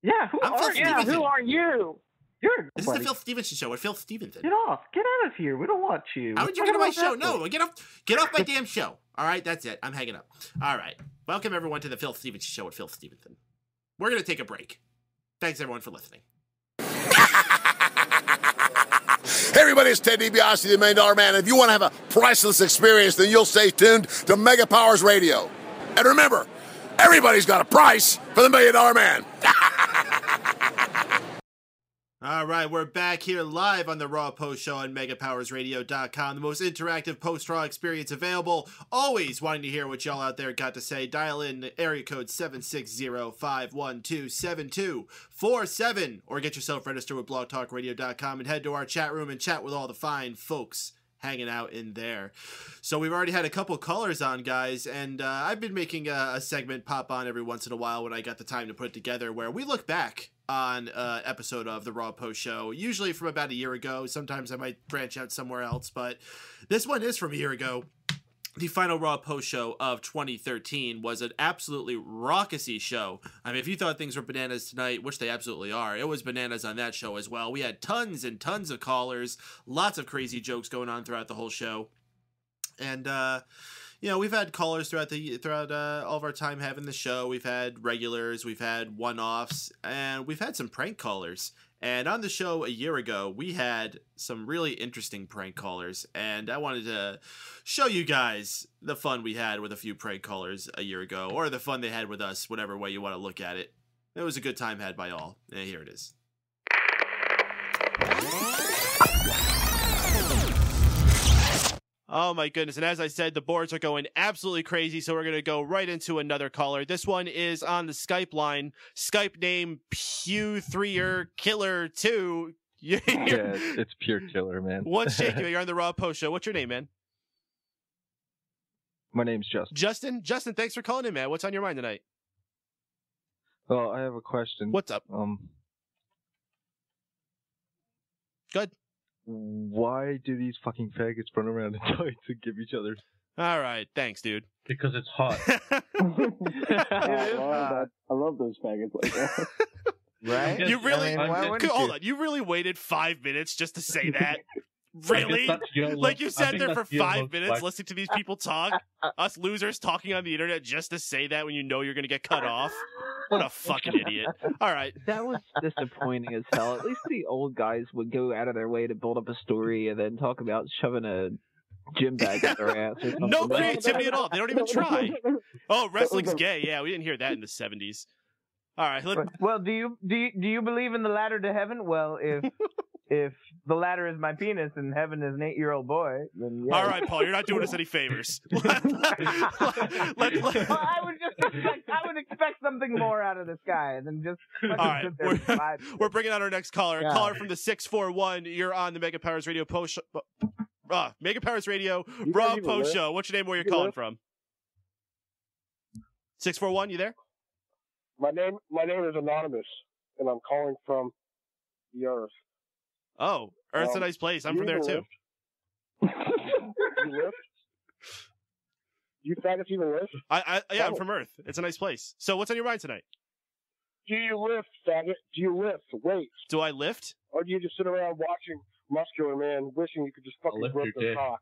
Yeah, who I'm Phil are you? Yeah, Stevenson. who are you? You're This is the Phil Stevenson Show with Phil Stevenson. Get off. Get out of here. We don't want you. How would you What get on my about show? that No, for? get off my damn show. All right, that's it. I'm hanging up. All right. Welcome, everyone, to the Phil Stevenson Show with Phil Stevenson. We're going to take a break. Thanks, everyone, for listening. Hey everybody, it's Ted DiBiase, the $1 Million Man. If you want to have a priceless experience, then you'll stay tuned to Mega Powers Radio. And remember, everybody's got a price for the $1 Million Man. All right, we're back here live on the Raw Post Show on MegaPowersRadio.com, the most interactive post-Raw experience available. Always wanting to hear what y'all out there got to say. Dial in area code 760-512-7247 or get yourself registered with BlogTalkRadio.com and head to our chat room and chat with all the fine folks hanging out in there. So we've already had a couple callers on, guys, and I've been making a segment pop on every once in a while when I got the time to put it together where we look back on an episode of the Raw Post Show, usually from about a year ago. Sometimes I might branch out somewhere else, but this one is from a year ago. The final Raw Post Show of 2013 was an absolutely raucous show. I mean, if you thought things were bananas tonight, which they absolutely are, it was bananas on that show as well. We had tons and tons of callers, lots of crazy jokes going on throughout the whole show. And, you know, we've had callers throughout all of our time having the show. We've had regulars, we've had one-offs, and we've had some prank callers. And on the show a year ago, we had some really interesting prank callers, and I wanted to show you guys the fun we had with a few prank callers a year ago, or the fun they had with us, whatever way you want to look at it. It was a good time had by all, and here it is. Oh my goodness, and as I said, the boards are going absolutely crazy, so we're going to go right into another caller. This one is on the Skype line. Skype name Pew3er Killer 2. Yeah, it's pure killer, man. What's shaking? You're on the Raw Post Show. What's your name, man? My name's Justin. Justin, thanks for calling in, man. What's on your mind tonight? Well, I have a question. What's up? Good. Why do these fucking faggots run around in tights and give each other? All right, thanks, dude. Because it's hot. I love those faggots like that. Right? You really hold on. You really waited 5 minutes just to say that? Really? Like you sat there for 5 minutes listening to these people talk? Us losers talking on the internet just to say that when you know you're going to get cut off? What a fucking idiot. All right. That was disappointing as hell. At least the old guys would go out of their way to build up a story and then talk about shoving a gym bag in their ass or something. No creativity at all. They don't even try. Oh, wrestling's gay. Yeah, we didn't hear that in the 70s. All right. Well, do you believe in the ladder to heaven? Well, if the ladder is my penis and heaven is an 8-year-old boy, then yeah. All right, Paul, you're not doing us any favors. Well, I would expect something more out of this guy than just. All right, we're bringing on our next caller. Yeah. Caller from the 641. You're on the Mega Powers Radio post. Mega Powers Radio Raw Post Show. What's your name? Where you're calling from? 641. You there? My name is Anonymous, and I'm calling from the Earth. Oh, Earth's a nice place. I'm from there too. You lift? You faggots even lift? Yeah, I'm from Earth. It's a nice place. So what's on your mind tonight? Do you lift, faggot? Do you lift weights? Do I lift? Or do you just sit around watching muscular man wishing you could just fucking rip their cock?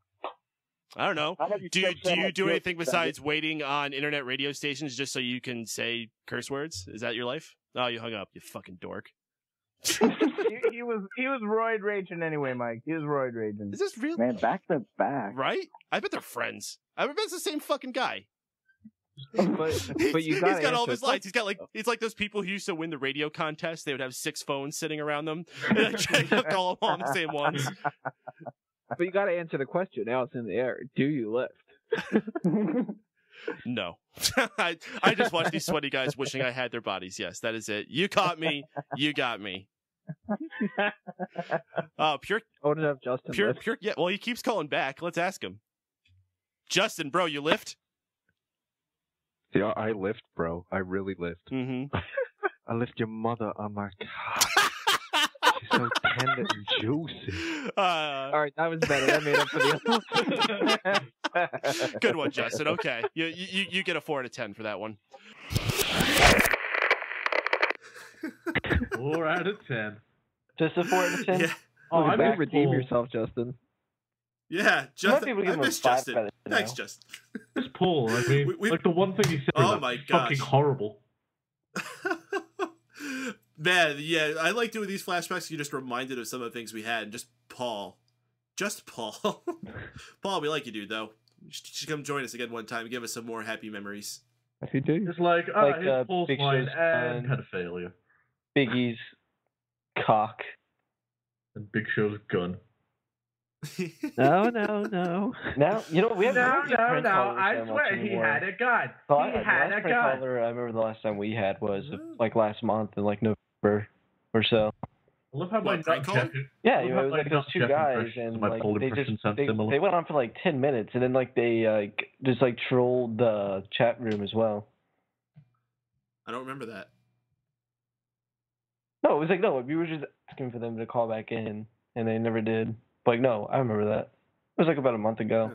I don't know. How about you Do stop saying you my do dick, anything faggot? besides waiting on internet radio stations just so you can say curse words? Is that your life? Oh, you hung up, you fucking dork. he was roid raging anyway, Mike. He was roid raging. Is this real? Man, back to back. Right? I bet they're friends. I bet it's the same fucking guy. But you he's gotta got all answer his lights. He's got like it's like those people who used to win the radio contest. They would have 6 phones sitting around them, and they try to call them all the same ones. But you got to answer the question. Now it's in the air. Do you lift? No, I just watched these sweaty guys wishing I had their bodies. Yes, that is it. You caught me. You got me. Pure. Old enough, Justin. Pure. lift. Pure. Yeah. Well, he keeps calling back. Let's ask him. Justin, bro, you lift? Yeah, I lift, bro. I really lift. Mm-hmm. I lift your mother. Oh my god. She's so tender and juicy. All right, that was better. That made up for the other. Good one, Justin. Okay, you get a 4 out of 10 for that one. 4 out of 10. Just a 4 out of 10? Yeah. Oh, I back, mean, redeem Paul. yourself, Justin. Yeah, Justin. Might be able to give I him a miss 5 Justin. credit now. Thanks, Justin. It's Paul. I mean, We- like the one thing he said Oh was my fucking gosh. horrible. Man, yeah, I like doing these flashbacks. You just reminded of some of the things we had. And just Paul. Paul, we like you, dude, though. You should come join us again one time and give us some more happy memories. If you do. It's like, here's Paul's Big line Show's and gun. pedophilia. Biggie's cock. And Big Show's gun. No. Now, you know, we have I swear he had a gun. He had a gun. I remember the last time we had was like last month in like November or so. I love how my What, prank nut call? check. Yeah, I you love know, it how was like my those nut two check guys, impressions and my like Paul they impressions sound they similar. went on for like 10 minutes, and then like they just like trolled the chat room as well. I don't remember that. No, it was like we were just asking for them to call back in, and they never did. But like, no, I remember that. It was like about a month ago.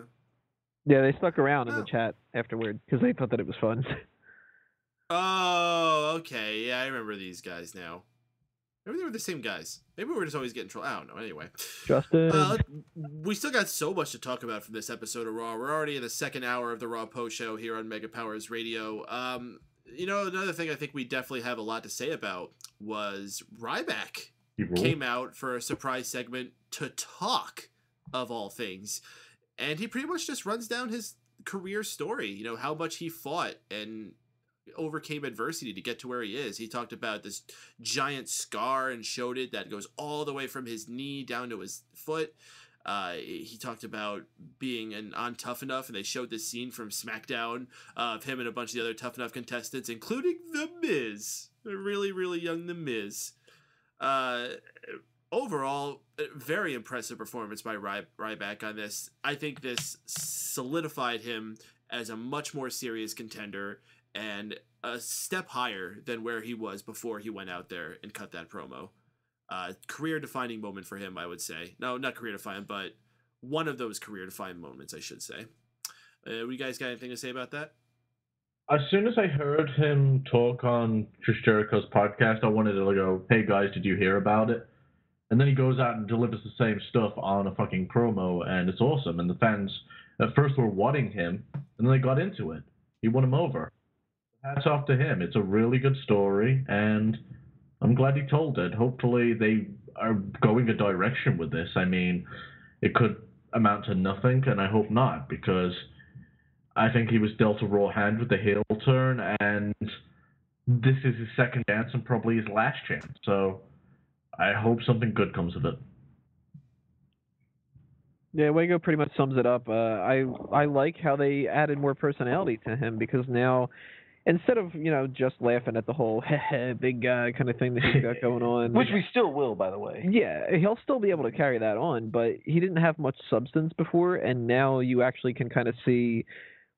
Yeah, they stuck around in the chat afterward because they thought that it was fun. Oh, okay. Yeah, I remember these guys now. Maybe they were the same guys. Maybe we were just always getting trolled. I don't know. Anyway. Justin. We still got so much to talk about from this episode of Raw. We're already in the second hour of the Raw post show here on Mega Powers Radio. You know, another thing I think we definitely have a lot to say about was Ryback came out for a surprise segment to talk, of all things. And he pretty much just runs down his career story, you know, how much he fought and overcame adversity to get to where he is. He talked about this giant scar and showed it that goes all the way from his knee down to his foot. He talked about being on Tough Enough, and they showed this scene from SmackDown of him and a bunch of the other Tough Enough contestants, including The Miz, a really, really young The Miz. Overall, very impressive performance by Ryback on this. I think this solidified him as a much more serious contender and a step higher than where he was before he went out there and cut that promo. Career-defining moment for him, I would say. No, not career-defining, but one of those career-defining moments, I should say. You guys got anything to say about that? As soon as I heard him talk on Chris Jericho's podcast, I wanted to go, hey guys, did you hear about it? And then he goes out and delivers the same stuff on a fucking promo, and it's awesome. And the fans at first were wanting him, and then they got into it. He won him over. Hats off to him. It's a really good story, and I'm glad he told it. Hopefully they are going a direction with this. I mean, it could amount to nothing, and I hope not, because I think he was dealt a raw hand with the heel turn, and this is his second chance and probably his last chance. So I hope something good comes of it. Yeah, Wago pretty much sums it up. I like how they added more personality to him, because now, instead of, you know, just laughing at the whole big guy kind of thing that he's got going on. Which we still will, by the way. Yeah, he'll still be able to carry that on, but he didn't have much substance before, and now you actually can kind of see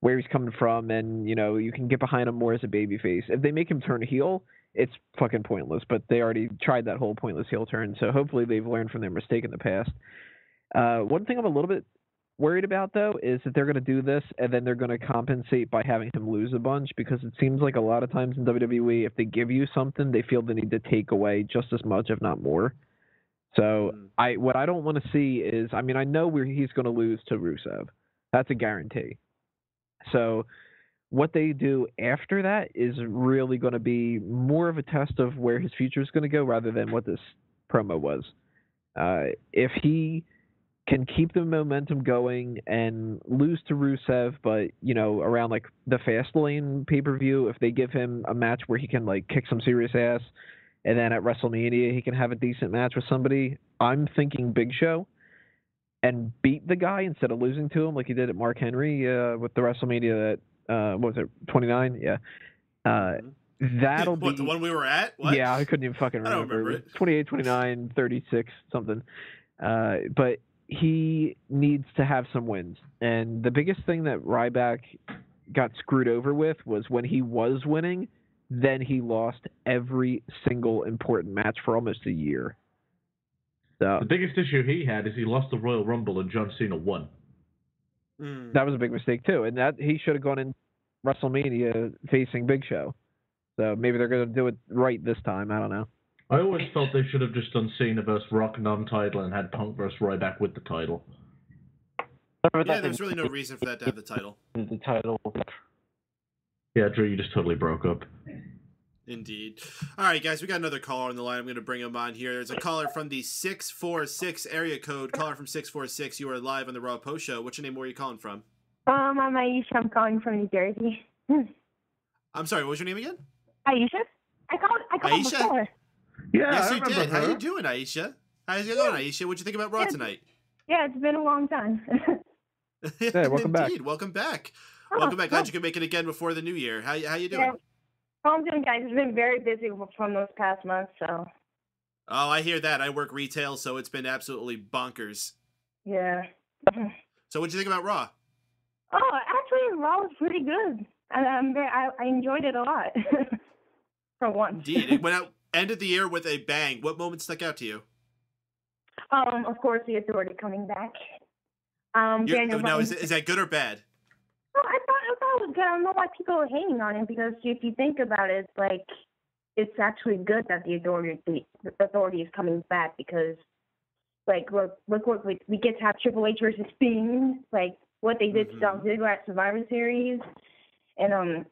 where he's coming from, and, you know, you can get behind him more as a babyface. If they make him turn heel, it's fucking pointless, but they already tried that whole pointless heel turn, so hopefully they've learned from their mistake in the past. One thing I'm a little bit worried about, though, is that they're going to do this and then they're going to compensate by having him lose a bunch, because it seems like a lot of times in WWE, if they give you something, they feel the need to take away just as much, if not more. So what I don't want to see is, I mean, I know he's going to lose to Rusev. That's a guarantee. So what they do after that is really going to be more of a test of where his future is going to go rather than what this promo was. If he can keep the momentum going and lose to Rusev, but, you know, around like the Fastlane pay-per-view, if they give him a match where he can like kick some serious ass, and then at WrestleMania he can have a decent match with somebody, I'm thinking Big Show, and beat the guy instead of losing to him like he did at Mark Henry with the WrestleMania that, what was it, 29? Yeah. That'll be... What, the one we were at? What? Yeah, I couldn't even fucking remember. I don't remember it. 28, 29, 36, something. But he needs to have some wins. And the biggest thing that Ryback got screwed over with was when he was winning, then he lost every single important match for almost a year. So the biggest issue he had is he lost the Royal Rumble and John Cena won. That was a big mistake too. And that he should have gone in WrestleMania facing Big Show. So maybe they're going to do it right this time. I don't know. I always felt they should have just done Cena versus Rock non-title and had Punk versus Ryback with the title. Yeah, there's really no reason for that to have the title. The title. Yeah, Drew, you just totally broke up. Indeed. All right, guys, we got another caller on the line. I'm going to bring him on here. There's a caller from the 646 area code. Caller from 646. You are live on the Raw Post Show. What's your name? Where are you calling from? I'm Aisha. I'm calling from New Jersey. I'm sorry, what was your name again? Aisha? I called Aisha? before. Yeah, yes, I you remember did. her. How you doing, Aisha? How's it going, Aisha? What'd you think about Raw tonight? Yeah, it's been a long time. Hey, welcome back. Indeed, welcome back. Oh, Welcome back. Glad you could make it again before the new year. How you doing? Yeah. I'm doing, guys. It's been very busy from those past months, so. Oh, I hear that. I work retail, so it's been absolutely bonkers. Yeah. So what'd you think about Raw? Oh, actually, Raw was pretty good. I enjoyed it a lot. For once. Indeed. It went out, ended the year with a bang. What moment stuck out to you? Of course, the Authority coming back. Now, is that good or bad? Oh, I thought it was good. I don't know why people are hating on it, because if you think about it, it's like, it's actually good that the Authority is coming back, because, like, look what we get to have Triple H versus Sting, like, what they did to Dolph Ziggler at Survivor Series, and,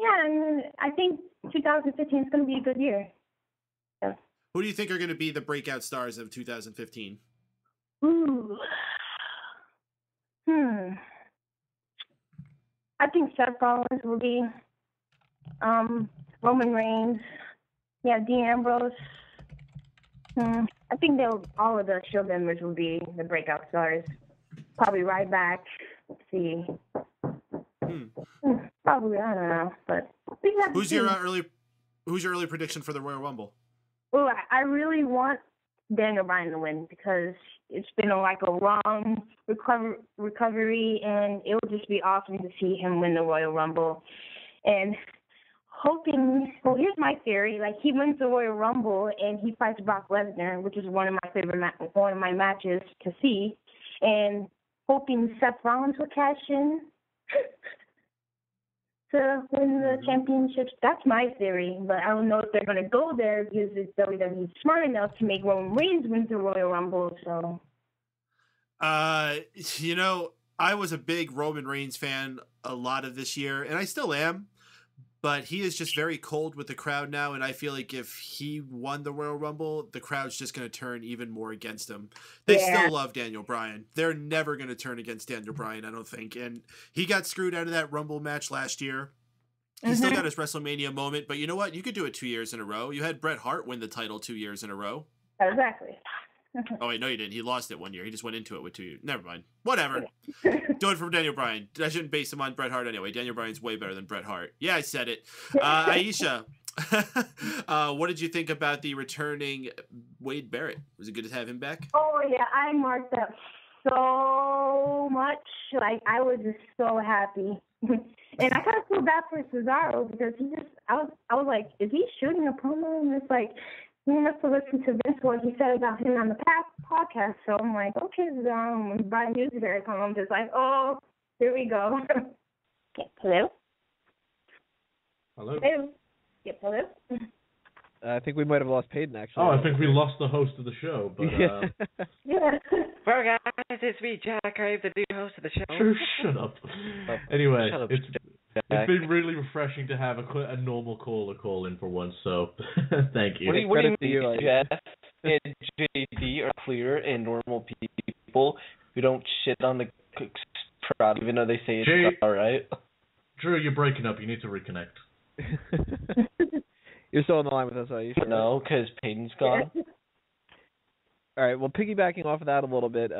yeah, and I think 2015 is going to be a good year. Yeah. Who do you think are going to be the breakout stars of 2015? Ooh. I think Seth Rollins will be. Roman Reigns. Yeah, Dean Ambrose. I think all of the show members will be the breakout stars. Probably Ryback. Let's see. Probably, I don't know, but who's your early prediction for the Royal Rumble? Well, I really want Daniel Bryan to win, because it's been a long recovery, and it would just be awesome to see him win the Royal Rumble. And hoping, well, here's my theory: like, he wins the Royal Rumble and he fights Brock Lesnar, which is one of my matches to see, and hoping Seth Rollins will cash in to win the championships. That's my theory, but I don't know if they're going to go there, because WWE smart enough to make Roman Reigns win the Royal Rumble. So, I was a big Roman Reigns fan a lot of this year, and I still am, but he is just very cold with the crowd now, and I feel like if he won the Royal Rumble, the crowd's just going to turn even more against him. They still love Daniel Bryan. They're never going to turn against Daniel Bryan, I don't think, and he got screwed out of that Rumble match last year. He still got his WrestleMania moment, but you know what? You could do it 2 years in a row. You had Bret Hart win the title 2 years in a row. Exactly. Oh, wait, no, you didn't. He lost it 1 year. He just went into it with 2 years. Never mind. Whatever. Do it for Daniel Bryan. I shouldn't base him on Bret Hart anyway. Daniel Bryan's way better than Bret Hart. Yeah, I said it. Aisha, what did you think about the returning Wade Barrett? Was it good to have him back? Oh, yeah, I marked up so much. Like, I was just so happy. And I kind of feel bad for Cesaro, because I was like, is he shooting a promo? And it's like, we must have listened to Vince what he said about him on the past podcast. So I'm like, okay, when Brian Dewsbury come, I'm just like, oh, here we go. Hello? Hello? Hello? Yep, hello? I think we might have lost Paden, actually. Oh, I think we lost the host of the show. But Well, guys, it's me, Jack. I'm the new host of the show. Shut up. Anyway, Shut up, it's Jack. been really refreshing to have a normal caller call in for once. So thank you. What do you mean, Jeff and JD are clear and normal people who don't shit on the crowd, even though they say it's all right? Drew, you're breaking up. You need to reconnect. You're still on the line with us, are you? Sure? No, because Paden's gone. All right, well, piggybacking off of that a little bit,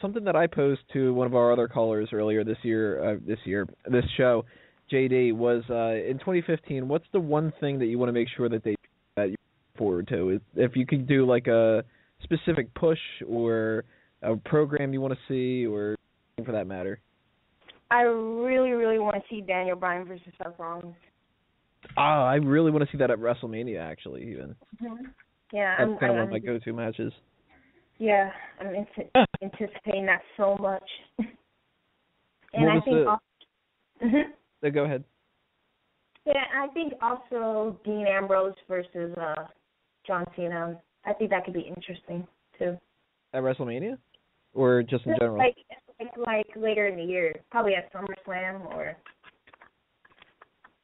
something that I posed to one of our other callers earlier this show, JD, was in 2015, what's the one thing that you want to make sure that you look forward to? If you could do like a specific push or a program you want to see or anything for that matter. I really, really want to see Daniel Bryan versus Seth Rollins. I really want to see that at WrestleMania, actually, even. Mm-hmm. Yeah, That's kind of one of my go-to matches. Yeah, I'm anticipating that so much. And I think Go ahead. Yeah, I think also Dean Ambrose versus John Cena. I think that could be interesting too. At WrestleMania, or just in general? Like later in the year, probably at SummerSlam or.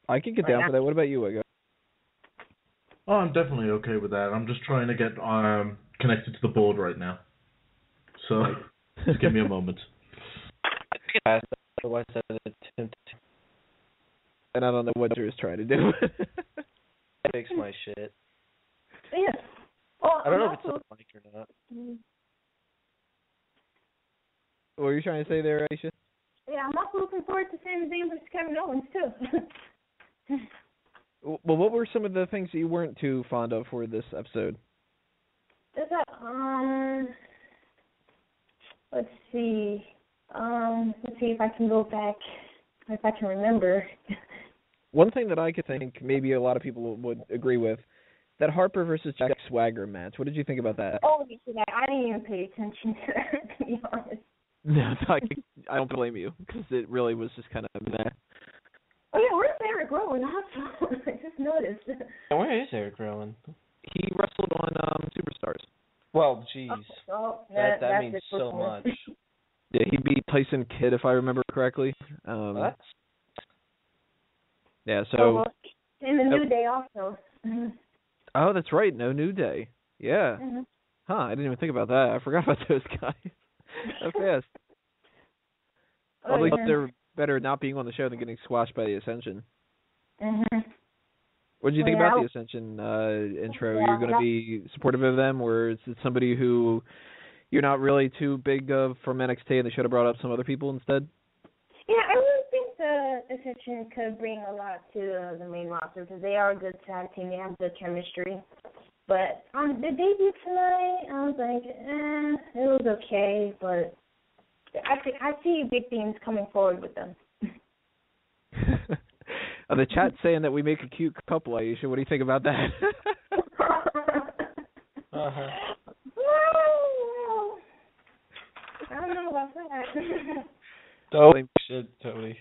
I could get down for that. What about you, Wago? Oh, I'm definitely okay with that. I'm just trying to get connected to the board right now. So, just give me a moment. And I don't know what Drew's trying to do. Fix my shit. Yeah. Well, I don't know if it's on the mic or not. What were you trying to say there, Aisha? Yeah, I'm also looking forward to Sami Zayn versus Kevin Owens, too. Well, what were some of the things that you weren't too fond of for this episode? Let's see. Let's see if I can go back, if I can remember. One thing that I could think maybe a lot of people would agree with, that Harper versus Jack Swagger match. What did you think about that? Oh, I didn't even pay attention to that, to be honest. No, I don't blame you, because it really was just kind of meh. Oh, yeah, where's Eric Rowan? I just noticed. Where is Eric Rowan? He wrestled on Superstars. Well, jeez. That means so much. Yeah, he beat Tyson Kidd, if I remember correctly. What? Yeah, so... in the New Day also. Oh, that's right, no New Day. Yeah. Mm-hmm. Huh, I didn't even think about that. I forgot about those guys. So fast. At least they're better not being on the show than getting squashed by the Ascension. Mm-hmm. What did you think about the Ascension intro? You're going to be supportive of them, or is it somebody who you're not really too big of from NXT and they should have brought up some other people instead? Yeah, I really think the Ascension could bring a lot to the main roster because they are a good tag team. They have good chemistry. But on the debut tonight, I was like, it was okay, but I see big things coming forward with them. The chat's saying that we make a cute couple, Aisha. What do you think about that? I don't know about that. Totally shit, Tony.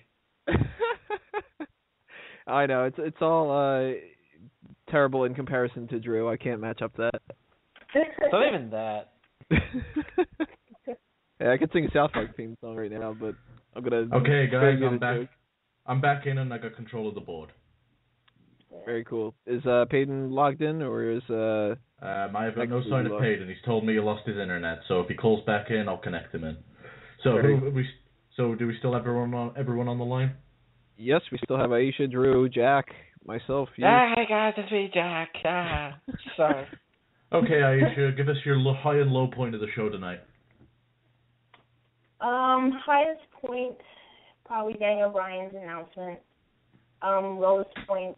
I know, it's all terrible in comparison to Drew. I can't match up to that. It's not even that. Yeah, I could sing a South Park theme song right now, but I'm gonna. Okay, guys, I'm back. I'm back in and I got control of the board. Very cool. Is Paden logged in, or is I have got no sign of Paden. He's told me he lost his internet, so if he calls back in, I'll connect him in. So do we still have everyone on the line? Yes, we still have Aisha, Drew, Jack, myself. You. Hey guys, it's me, Jack. Sorry. Okay, Aisha, give us your high and low point of the show tonight. Highest point, probably Daniel Bryan's announcement. Lowest point,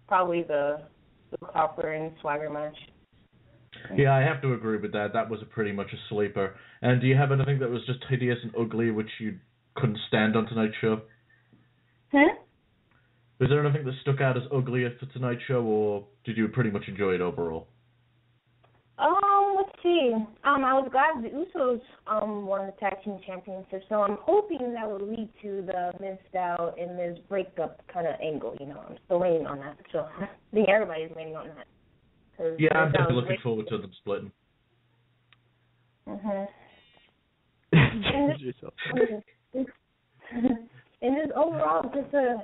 probably the Copper and Swagger match. Yeah, I have to agree with that. That was pretty much a sleeper. And do you have anything that was just hideous and ugly which you couldn't stand on tonight's show? Was there anything that stuck out as ugly for tonight's show, or did you pretty much enjoy it overall? Let's Let's see. I was glad the Usos won the tag team championship, so I'm hoping that will lead to the Miz Styles and Miz breakup kind of angle. I'm still waiting on that. So I think everybody's waiting on that. Yeah, I'm definitely looking forward to them splitting. And this overall,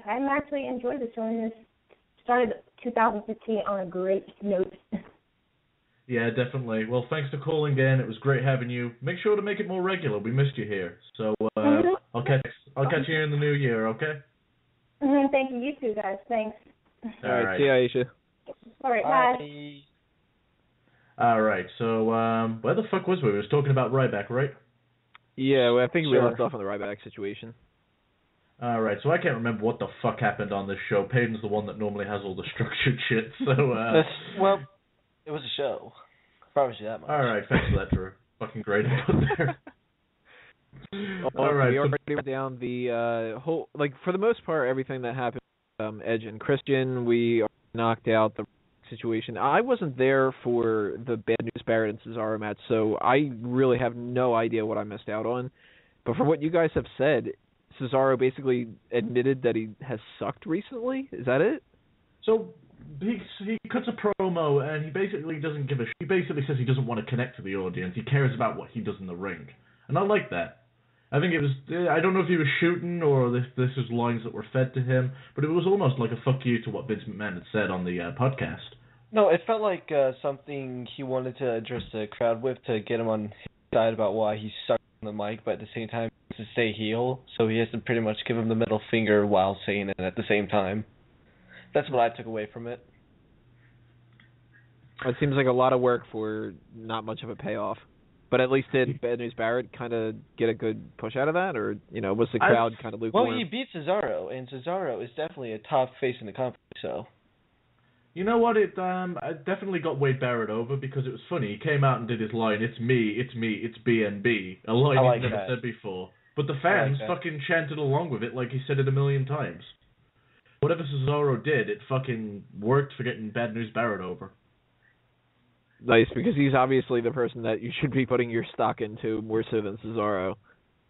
I'm actually enjoyed the show, and this started 2015 on a great note. Yeah, definitely. Well, thanks for calling in. It was great having you. Make sure to make it more regular. We missed you here. So I'll catch you in the new year, okay? Thank you. You too, guys. Thanks. All right. See you, Aisha. All right. Bye. All right. So where the fuck was we? We was talking about Ryback, right? Yeah, well, I think we left off on the Ryback situation. All right. So I can't remember what the fuck happened on this show. Paden's the one that normally has all the structured shit. So well, it was a show. I promise you that much. All right. Thanks for that, Drew. Fucking great input there. All right. We already went down the whole, for the most part, everything that happened with Edge and Christian. We knocked out the situation. I wasn't there for the Bad News Barrett and Cesaro match, so I really have no idea what I missed out on. But from what you guys have said, Cesaro basically admitted that he has sucked recently. Is that it? So he cuts a promo and he basically doesn't give a shit. He basically says he doesn't want to connect to the audience. He cares about what he does in the ring. And I like that. I think it was, I don't know if he was shooting or this was lines that were fed to him, but it was almost like a fuck you to what Vince McMahon had said on the podcast. No, it felt like something he wanted to address the crowd with to get him on his side about why he sucked on the mic, but at the same time to stay heel, so he has to pretty much give him the middle finger while saying it at the same time. That's what I took away from it. It seems like a lot of work for not much of a payoff. But at least did Bad News Barrett kind of get a good push out of that, or was the crowd kind of lukewarm? Well, he beat Cesaro, and Cesaro is definitely a top face in the company. So, you know what? It definitely got Wade Barrett over because it was funny. He came out and did his line, "It's me, it's BNB," a line he'd never said before. But the fans fucking chanted along with it like he said it a million times. Whatever Cesaro did, it fucking worked for getting Bad News Barrett over. Nice, because he's obviously the person that you should be putting your stock into more so than Cesaro.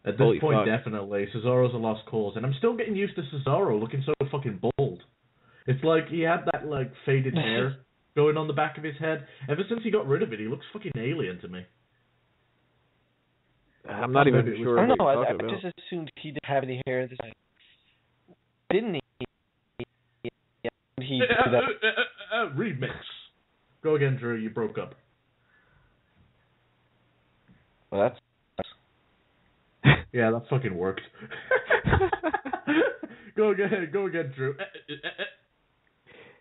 At this point, definitely. Cesaro's a lost cause, and I'm still getting used to Cesaro looking so fucking bald. It's like he had that faded hair going on the back of his head. Ever since he got rid of it, he looks fucking alien to me. I'm not even sure. I don't know. I just assumed he didn't have any hair. Didn't he? Remix. Go again, Drew. You broke up. Well, that's... Yeah, that fucking worked. Go again, Drew.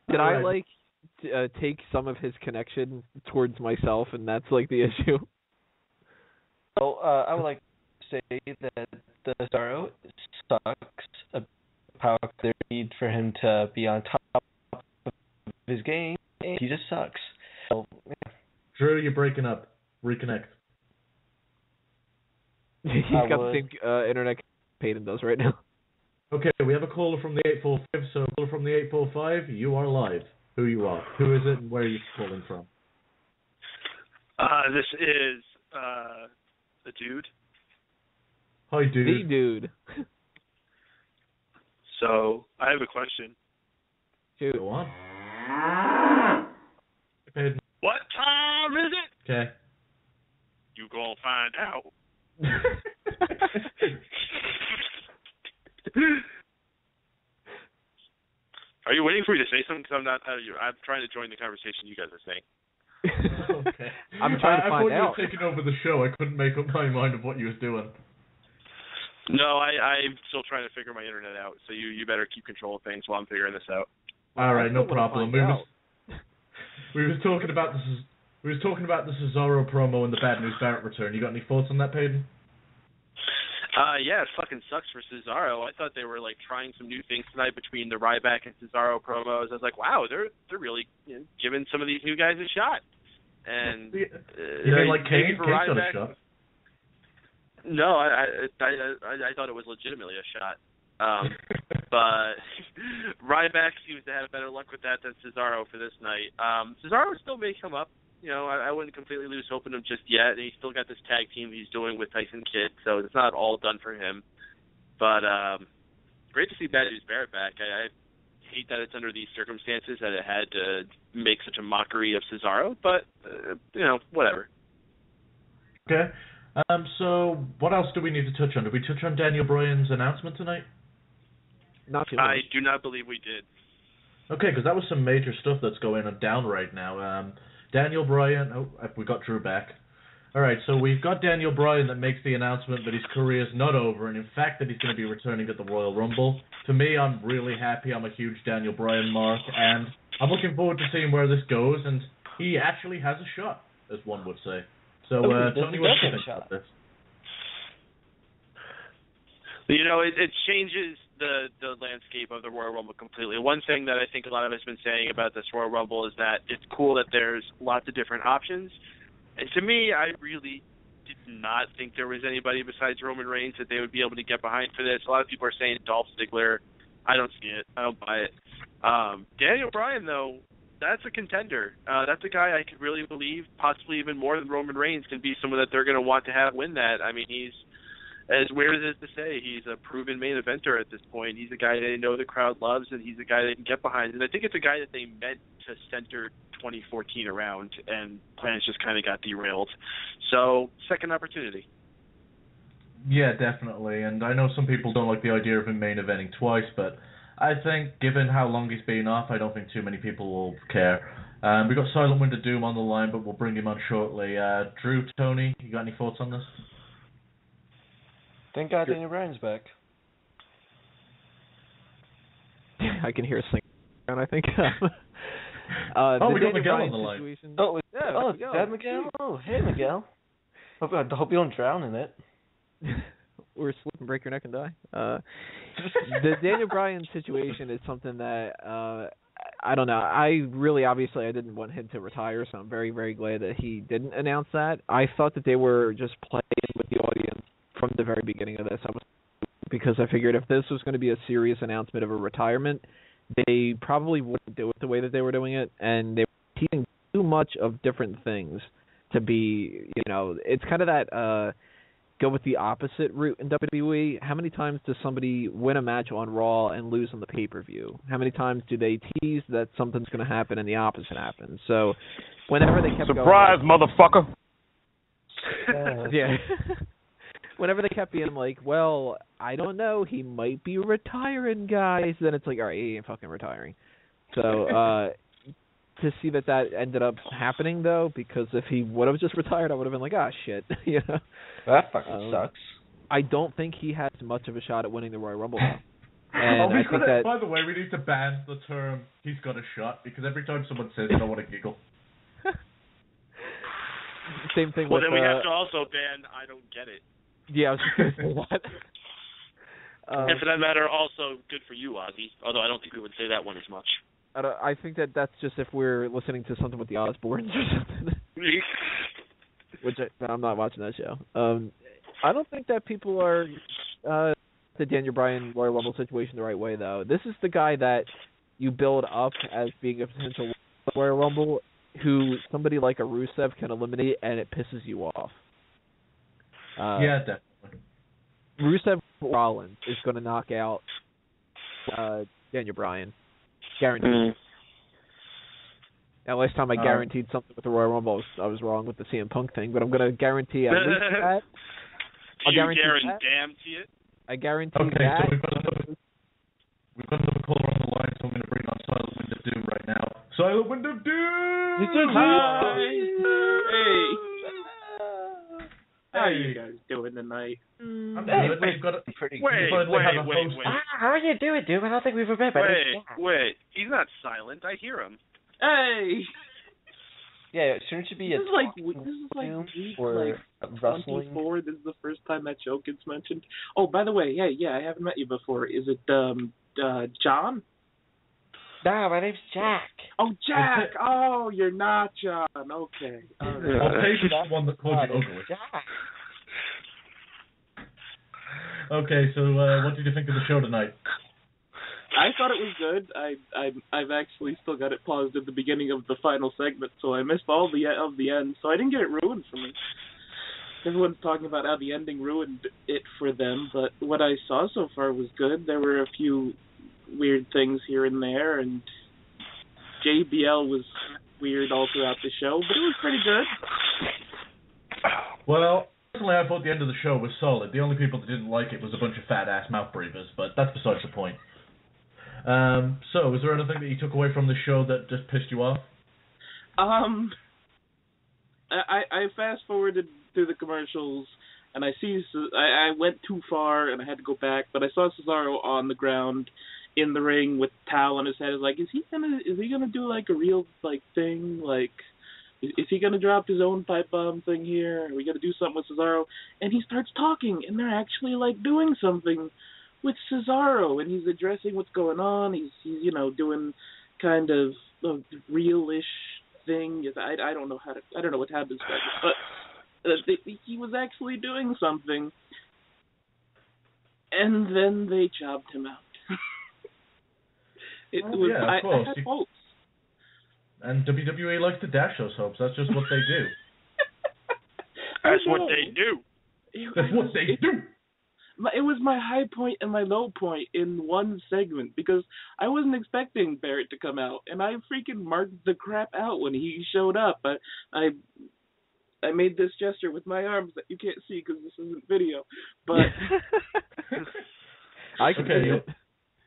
Did I take some of his connection towards myself, and that's the issue? Well, I would like to say that the Cesaro sucks. Power there need for him to be on top of his game. He just sucks. So, yeah. Drew, you're breaking up. Reconnect. He's got the same internet Paden does right now. Okay, we have a caller from the 845. So, caller from the 845, you are live. Who you are? Who is it, and where are you calling from? This is the dude. Hi, dude. The dude. So, I have a question. Shoot. Go on. Paden. What time is it? Okay. You gonna find out. Are you waiting for me to say something? Because I'm not. I'm trying to join the conversation you guys are saying. Okay. I'm trying to find out. I thought you were taking over the show. I couldn't make up my mind of what you was doing. No, I'm still trying to figure my internet out. So you better keep control of things while I'm figuring this out. All right, no problem. We was talking about this. We was talking about the Cesaro promo and the Bad News Barrett return. You got any thoughts on that, Paden? Yeah, it fucking sucks for Cesaro. I thought they were trying some new things tonight between the Ryback and Cesaro promos. I was like, wow, they're really giving some of these new guys a shot. And you mean like Kane? Kane's got a shot. No, I thought it was legitimately a shot. But Ryback seems to have better luck with that than Cesaro for this night. Cesaro still may come up I wouldn't completely lose hope in him just yet. And he's still got this tag team he's doing with Tyson Kidd, so it's not all done for him. But great to see Bad News Barrett back. I hate that it's under these circumstances that it had to make such a mockery of Cesaro, but whatever. Okay. So what else do we need to touch on? Did we touch on Daniel Bryan's announcement tonight? Not too much. I do not believe we did. Okay, because that was some major stuff that's going down right now. Daniel Bryan. Oh, we got Drew back. All right, so we've got Daniel Bryan that makes the announcement that his career is not over, and in fact that he's going to be returning at the Royal Rumble. To me, I'm really happy. I'm a huge Daniel Bryan mark, and I'm looking forward to seeing where this goes. And he actually has a shot, as one would say. So, Tony, what do you think about this? It changes the landscape of the Royal Rumble completely. One thing that I think a lot of us have been saying about this Royal Rumble is that it's cool that there's lots of different options. And to me, I really did not think there was anybody besides Roman Reigns that they would be able to get behind for this. A lot of people are saying Dolph Ziggler. I don't see it. I don't buy it. Daniel Bryan, though, that's a contender. That's a guy I could really believe, possibly even more than Roman Reigns, can be someone that they're going to want to have win that. I mean, he's, as weird as it is to say, he's a proven main eventer at this point. He's a guy they know the crowd loves, and he's a guy they can get behind. And I think it's a guy that they meant to center 2014 around, and plans just kind of got derailed. So, second opportunity. Yeah, definitely. And I know some people don't like the idea of him main eventing twice, but I think, given how long he's been off, I don't think too many people will care. We've got Silent Wind of Doom on the line, but we'll bring him on shortly. Drew, Tony, you got any thoughts on this? Thank God Daniel Bryan's back. I can hear singing, I think. We got Miguel on the line. Situation... Dad Miguel? Oh, hey, Miguel. I hope you don't drown in it. Or slip and break your neck and die. The Daniel Bryan situation is something that, I don't know. I didn't want him to retire, so I'm very, very glad that he didn't announce that. I thought that they were just playing with the audience from the very beginning of this. Because I figured if this was going to be a serious announcement of a retirement, they probably wouldn't do it the way that they were doing it, and they were teasing too much of different things to be, it's kind of that go with the opposite route in WWE. How many times does somebody win a match on Raw and lose on the pay-per-view? How many times do they tease that something's going to happen and the opposite happens? So whenever they kept Surprise, motherfucker! Yeah. Whenever they kept being like, well, I don't know, he might be retiring, guys, then it's like, all right, he ain't fucking retiring. So to see that ended up happening, though, because if he would have just retired, I would have been like, shit. That fucking sucks. I don't think he has much of a shot at winning the Royal Rumble. And I think by the way, we need to ban the term "he's got a shot" because every time someone says it, I want to giggle. Same thing. Well, then we have to also ban "I don't get it." Yeah, I was just going to say that. And for that matter, also good for you, Ozzy. Although I don't think we would say that one as much. I think that's just if we're listening to something with the Osbournes or something. Which I'm not watching that show. I don't think that people are the Daniel Bryan Royal Rumble situation the right way, though. This is the guy that you build up as being a potential Royal Rumble, who somebody like a Rusev can eliminate, and it pisses you off. Yeah, definitely. Rusev Rollins is going to knock out Daniel Bryan. Guaranteed. Now, last time I guaranteed something with the Royal Rumble, I was wrong with the CM Punk thing, but I'm going to guarantee at least that. I guarantee it. I guarantee that. Okay, so we've got another caller on the line, so I'm going to bring on Silent Wind of Doom right now. Silent Wind of Doom! Hi! Hey! How are you guys doing tonight? I'm good. We've got Wait. How are you doing, dude? I don't think we've met. Wait. He's not silent. I hear him. Hey! Yeah, shouldn't you be this is like week or like 24. This is the first time that show gets mentioned. Oh, by the way, yeah, I haven't met you before. Is it John? No, my name's Jack. Oh, Jack! Oh, you're not John. Okay. I'll take the one that called you ugly. Jack. Okay, so what did you think of the show tonight? I thought it was good. I've actually still got it paused at the beginning of the final segment, so I missed all of the end. So I didn't get it ruined for me. Everyone's talking about how the ending ruined it for them, but what I saw so far was good. There were a few weird things here and there, and JBL was weird all throughout the show, but it was pretty good. Well, personally, I thought the end of the show was solid. The only people that didn't like it was a bunch of fat-ass mouth breathers, but that's besides the point. So, is there anything that you took away from the show that just pissed you off? I fast-forwarded through the commercials, and I went too far, and I had to go back, but I saw Cesaro on the ground in the ring with a towel on his head. I was like, is he gonna do like a real like thing? Like, is he gonna drop his own pipe bomb thing here? Are we gonna do something with Cesaro? And he starts talking, and they're actually like doing something with Cesaro, and he's addressing what's going on. He's doing kind of a real-ish thing. I don't know what happens, but he was actually doing something, and then they jobbed him out. I had hopes. And WWE likes to dash those hopes. That's just what they do. That's what they do. That's what they do. It was my high point and my low point in one segment, because I wasn't expecting Barrett to come out, and I freaking marked the crap out when he showed up. I made this gesture with my arms that you can't see because this isn't video, but I can see it.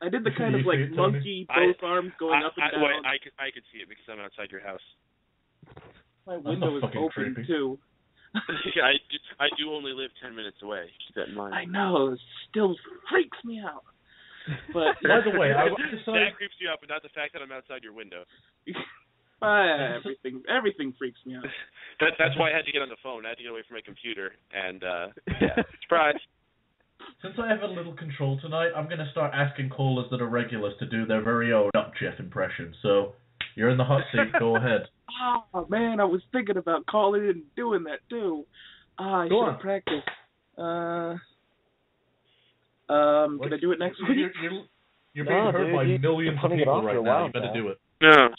I did the kind of like monkey, both arms going up and down. I could see it because I'm outside your house. My window is open creepy. too. I do only live 10 minutes away. Keep that in mind. I know. It still freaks me out. But by the way, that creeps you out, but not the fact that I'm outside your window. Everything freaks me out. That's why I had to get on the phone. I had to get away from my computer, and surprise. Since I have a little control tonight, I'm going to start asking callers that are regulars to do their very own Not Jeff impression. So, you're in the hot seat. Go ahead. Oh, man, I was thinking about calling in and doing that, too. I should have practiced. Can I do it next week? You're being heard by millions of people right now. You better do it. No.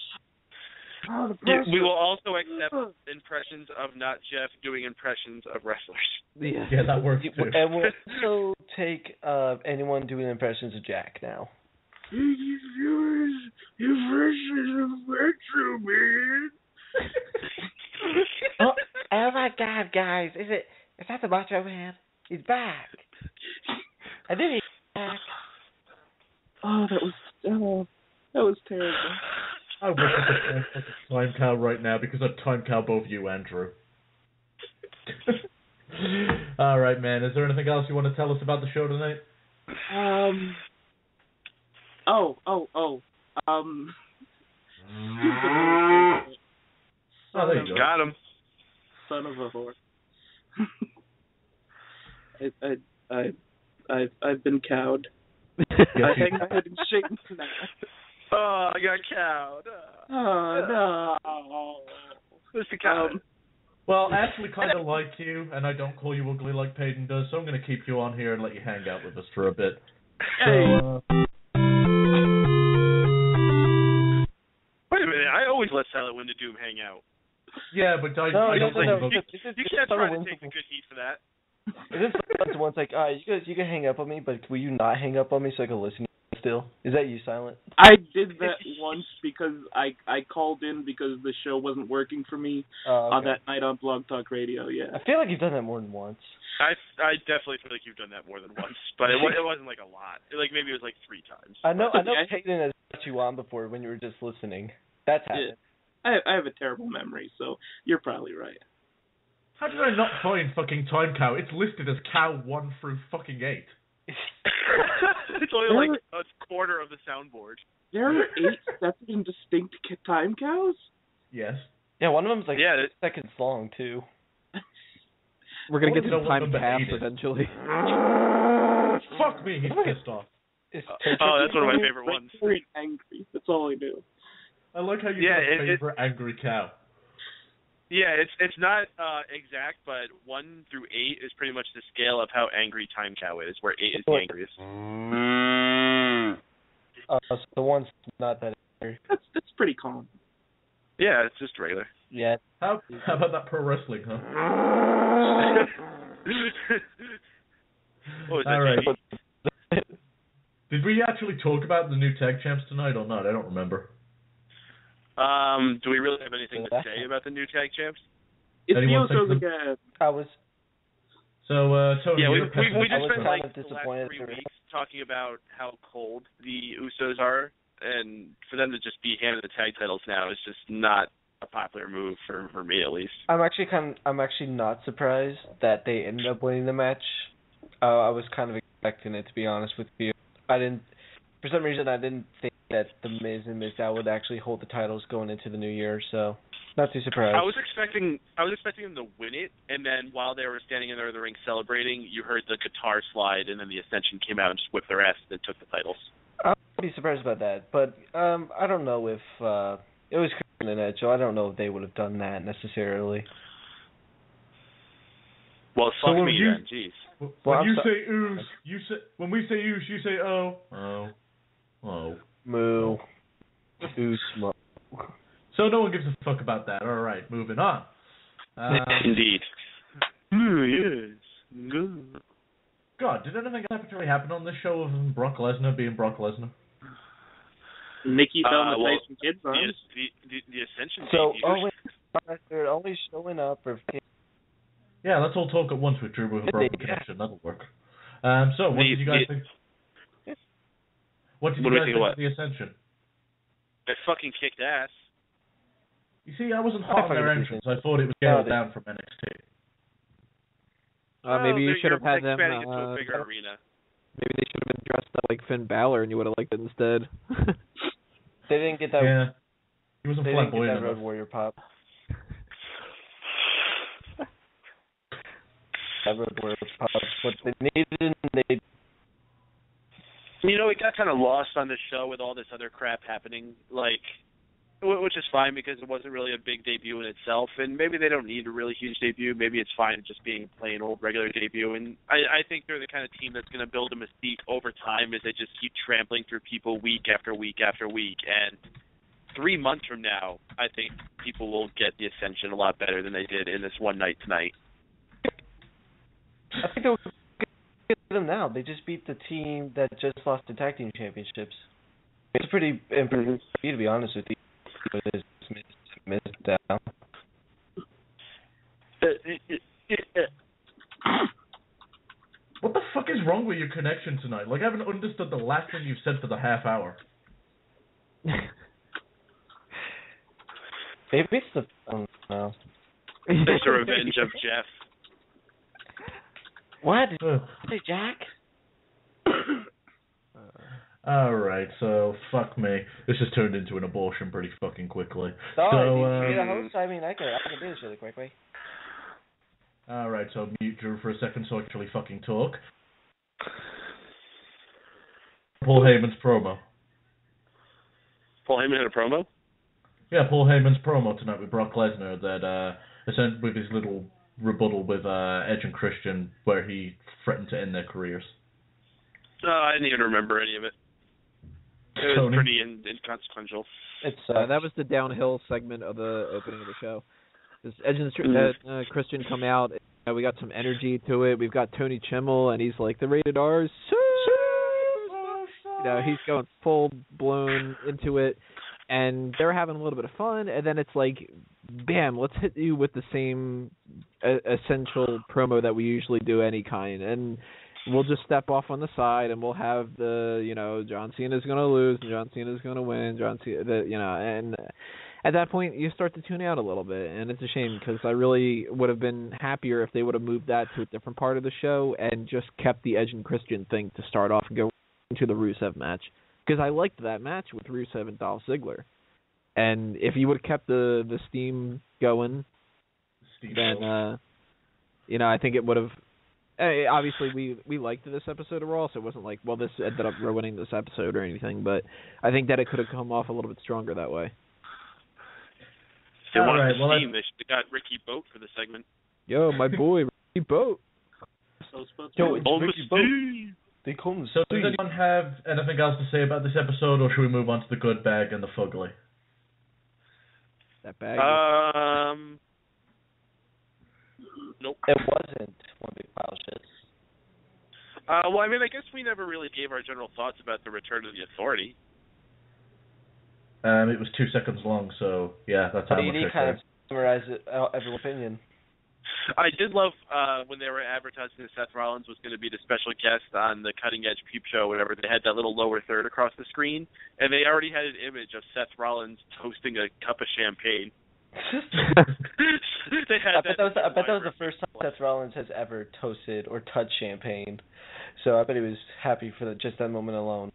We will also accept impressions of Not Jeff doing impressions of wrestlers. Yeah, that works too. And we'll also take anyone doing impressions of Jack now. Impressions of Retro Man. Oh my God, guys! Is that the Macho Man? He's back. I think he's back. Oh, that was terrible. I wish I could time cow right now because I'd time cow both you, Andrew. All right, man. Is there anything else you want to tell us about the show tonight? There you go. Got him. Son of a whore. I've been cowed. I hang my head in shame tonight. Oh, I got cowed. Oh, no. Mr. Cow. Well, I actually kind of like you, and I don't call you ugly like Paden does, so I'm going to keep you on here and let you hang out with us for a bit. Hey. Wait a minute, I always let Silent Wind of Doom hang out. Yeah, but I don't think... You can't try to take the good heat for that. Is this once like, you can hang up on me, but will you not hang up on me so I can listen to you still? Is that you, Silent? I did that once because I called in because the show wasn't working for me on that night on Blog Talk Radio, yeah. I feel like you've done that more than once. I definitely feel like you've done that more than once, but it wasn't like a lot. Like maybe it was like 3 times. I know Paden has put you on before when you were just listening. That's happened. I have a terrible memory, so you're probably right. How did I not find fucking Time Cow? It's listed as cow 1 through fucking 8. It's only like a quarter of the soundboard. There are 8 separate and distinct time cows? Yes. Yeah, one of them's like 6 seconds long, too. We're going to get to time pass eventually. Fuck me, he's pissed off. That's one of my favorite ones. Very angry. That's all I do. I like how you got a favorite angry cow. Yeah, it's not exact, but 1 through 8 is pretty much the scale of how angry Time Cow is, where 8 is the angriest. So the one's not that. That's pretty calm. Yeah, it's just regular. Yeah. How about that pro wrestling, huh? What was that, All right. Jamie? Did we actually talk about the new tag champs tonight or not? I don't remember. Do we really have anything to say about the new tag champs? It's the Anyone Usos think again. I was. So, Tony, Yeah, we you're just spent kind like of the last disappointed 3 through- weeks talking about how cold the Usos are, and for them to just be handed the tag titles now is just not a popular move for me, at least. I'm actually not surprised that they ended up winning the match. I was kind of expecting it, to be honest with you. For some reason, I didn't think that the Miz and Mizdow would actually hold the titles going into the new year, so not too surprised. I was expecting them to win it, and then while they were standing in the ring celebrating, you heard the guitar slide, and then the Ascension came out and just whipped their ass and took the titles. I would be surprised about that, but I don't know if it was Christian and Edge, so I don't know if they would have done that necessarily. Well, So fuck when me you- then, jeez. When I'm you so- say ooze, when we say ooze, you say oh. Oh. Moo. Ooze. Mo. So no one gives a fuck about that. All right, moving on. Indeed. Yes. Good. God, did anything actually happen on this show other than Brock Lesnar being Brock Lesnar? Nikki found the well, Tyson Kids on. The Ascension So, debuted. they're only showing up for. Yeah, let's all talk at once with Drew with a broken connection. That'll work. So, what did you guys think? What did you guys think of the Ascension? They fucking kicked ass. You see, I wasn't hot on their entrance. I thought it was scaled down from NXT. Maybe you should have had them. Expanding into a bigger arena. Maybe they should have been dressed up like Finn Balor, and you would have liked it instead. They didn't get that. Yeah, he wasn't They didn't get flamboyant that Road enough. Warrior pop. That Road Warrior pop. What they needed, they. You know, it got kind of lost on the show with all this other crap happening, which is fine because it wasn't really a big debut in itself, and maybe they don't need a really huge debut. Maybe it's fine just being a plain old regular debut, and I think they're the kind of team that's going to build a mystique over time as they just keep trampling through people week after week after week, and 3 months from now, I think people will get the Ascension a lot better than they did in this one night tonight. I think they'll get them now. They just beat the team that just lost the tag team championships. It's a pretty impressive feat, to be honest with you. Missed down. What the fuck is wrong with your connection tonight? Like, I haven't understood the last thing you've said for the half hour. Maybe it's the. I don't know. It's the revenge of Jeff. What? Hey, Jack? Alright, so, fuck me. This has turned into an abortion pretty fucking quickly. Sorry, you need a host? I mean, I can do this really quickly. Alright, so mute Drew for a second so I can actually fucking talk. Paul Heyman's promo. Paul Heyman had a promo? Yeah, Paul Heyman's promo tonight with Brock Lesnar that, with his little rebuttal with Edge and Christian where he threatened to end their careers. No, I didn't even remember any of it. It was pretty inconsequential. That was the downhill segment of the opening of the show. Edge and Christian come out. We got some energy to it. We've got Tony Chimmel, and he's like, the rated R's. He's going full blown into it, and they're having a little bit of fun. And then it's like, bam, let's hit you with the same essential promo that we usually do any kind, and we'll just step off on the side, and we'll have John Cena's going to lose, and John Cena's going to win, and at that point, you start to tune out a little bit, and it's a shame, because I really would have been happier if they would have moved that to a different part of the show, and just kept the Edge and Christian thing to start off and go into the Rusev match, because I liked that match with Rusev and Dolph Ziggler, and if you would have kept the steam going, then, I think it would have. Obviously, we liked this episode of Raw, so it wasn't like, well, this ended up ruining this episode or anything, but I think that it could have come off a little bit stronger that way. They wanted the steam. They should have got Ricky Boat for the segment. Yo, my boy, Ricky Boat. Yo, it's Ricky Boat. They call them So does anyone have anything else to say about this episode, or should we move on to the good bag and the fugly? That bag. Nope. It wasn't one big pile of shit. Well, I mean, I guess we never really gave our general thoughts about the return of the Authority. It was 2 seconds long, so yeah, that's how much I kind of summarized it, everyone's opinion. I did love when they were advertising that Seth Rollins was going to be the special guest on the Cutting Edge Peep Show, whatever. They had that little lower third across the screen, and they already had an image of Seth Rollins toasting a cup of champagne. I bet that was the first time Seth Rollins has ever toasted or touched champagne. So I bet he was happy for just that moment alone.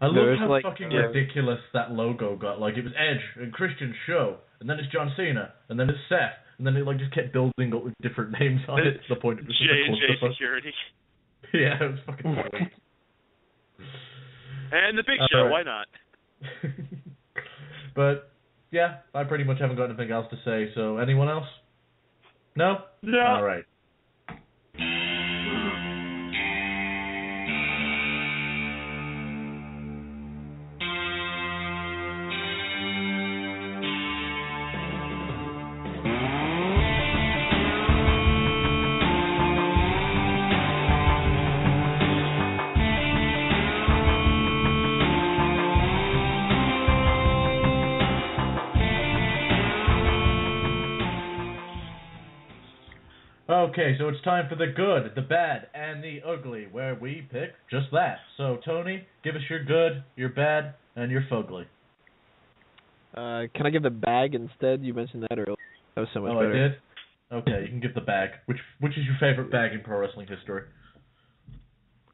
I love how fucking ridiculous that logo got. Like, it was Edge and Christian's show, and then it's John Cena, and then it's Seth, and then it like just kept building up with different names on it. To the point it was J&J Security. Yeah, it was fucking cool. And the Big Show, why not? But yeah, I pretty much haven't got anything else to say. So anyone else? No. No. All right. Okay, so it's time for the good, the bad, and the ugly, where we pick just that. So, Tony, give us your good, your bad, and your fugly. Can I give the bag instead? You mentioned that earlier. That was so much better. I did? Okay, you can give the bag. Which is your favorite bag in pro wrestling history?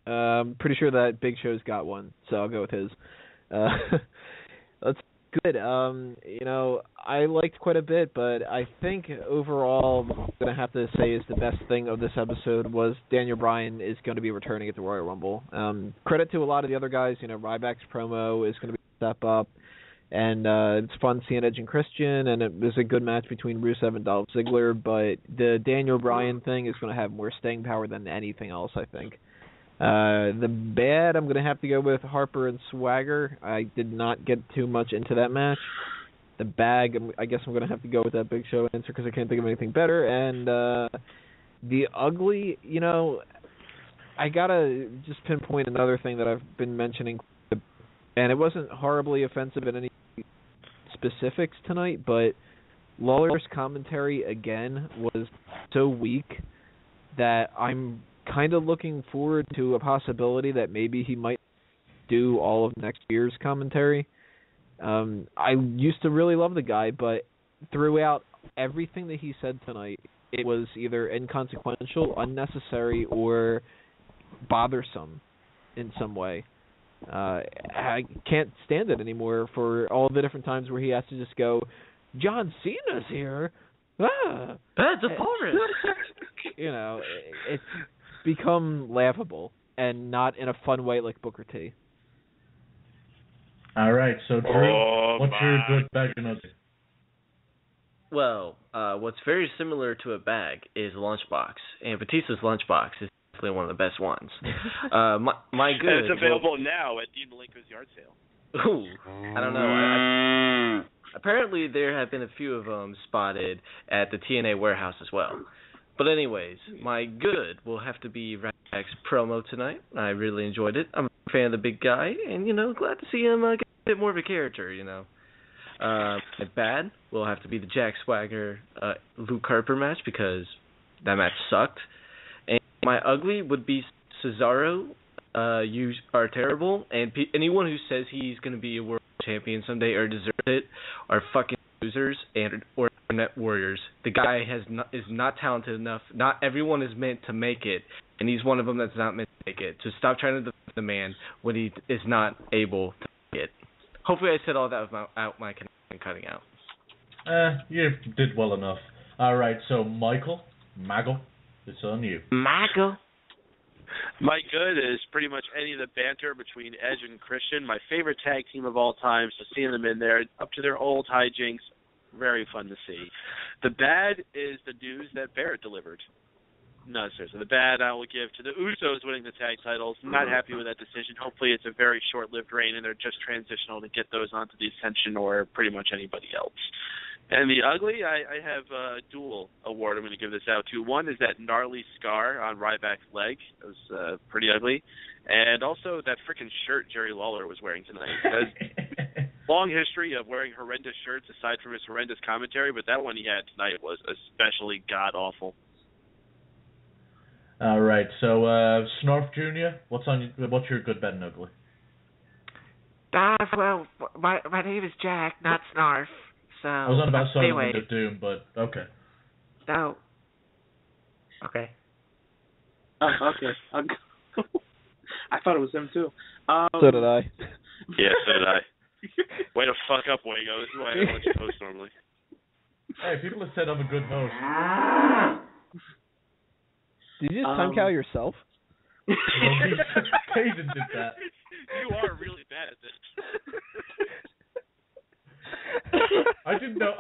Pretty sure that Big Show's got one, so I'll go with his. That's good. You know, I liked quite a bit, but I think overall, what I'm going to have to say is the best thing of this episode was Daniel Bryan is going to be returning at the Royal Rumble. Credit to a lot of the other guys. You know, Ryback's promo is going to be a step up, and it's fun seeing Edge and Christian, and it was a good match between Rusev and Dolph Ziggler, but the Daniel Bryan thing is going to have more staying power than anything else, I think. The bad, I'm going to have to go with Harper and Swagger. I did not get too much into that match. The bag, I guess I'm going to have to go with that Big Show answer because I can't think of anything better. And the ugly, you know, I got to just pinpoint another thing that I've been mentioning, and it wasn't horribly offensive in any specifics tonight, but Lawler's commentary, again, was so weak that I'm kind of looking forward to a possibility that maybe he might do all of next year's commentary. I used to really love the guy, but throughout everything that he said tonight, it was either inconsequential, unnecessary, or bothersome in some way. I can't stand it anymore for all the different times where he has to just go, John Cena's here. That's a forest. You know, it's become laughable and not in a fun way like Booker T. All right, so Drew, what's your good bag and ugly? Well, what's very similar to a bag is a lunchbox, and Batista's lunchbox is definitely one of the best ones. My good. And it's available now at Dean Malenko's yard sale. Ooh, I don't know. Apparently, there have been a few of them spotted at the TNA warehouse as well. But anyways, my good will have to be Ryback's promo tonight. I really enjoyed it. I'm a fan of the big guy, and, you know, glad to see him get a bit more of a character, you know. My bad will have to be the Jack Swagger Luke Harper match because that match sucked. And my ugly would be Cesaro. You are terrible, and anyone who says he's going to be a world champion someday or deserves it are fucking losers or net warriors. The guy is not talented enough. Not everyone is meant to make it, and he's one of them that's not meant to make it. So stop trying to defend the man when he is not able to make it. Hopefully I said all that without my cutting out. You did well enough. All right, so Michael, it's on you. Michael. My good is pretty much any of the banter between Edge and Christian. My favorite tag team of all time, so seeing them in there, up to their old hijinks, very fun to see. The bad is the news that Barrett delivered. No, sir. So the bad I will give to the Usos winning the tag titles. Not happy with that decision. Hopefully it's a very short-lived reign and they're just transitional to get those onto the Ascension or pretty much anybody else. And the ugly, I have a dual award I'm going to give this out to. One is that gnarly scar on Ryback's leg. It was pretty ugly. And also that freaking shirt Jerry Lawler was wearing tonight. Has long history of wearing horrendous shirts aside from his horrendous commentary, but that one he had tonight was especially god-awful. All right, so Snarf Jr., what's your good, bad, and ugly? Well, my name is Jack, not Snarf. So I was on about Silent anyway. Wind of Doom, but okay. No. Okay. Oh, okay. I thought it was him too. So did I. Yeah, so did I. Way to fuck up, Wago. This is why I don't let you host normally. Hey, people have said I'm a good host. Did you just time cow yourself? Paden did that. You are really bad at this. I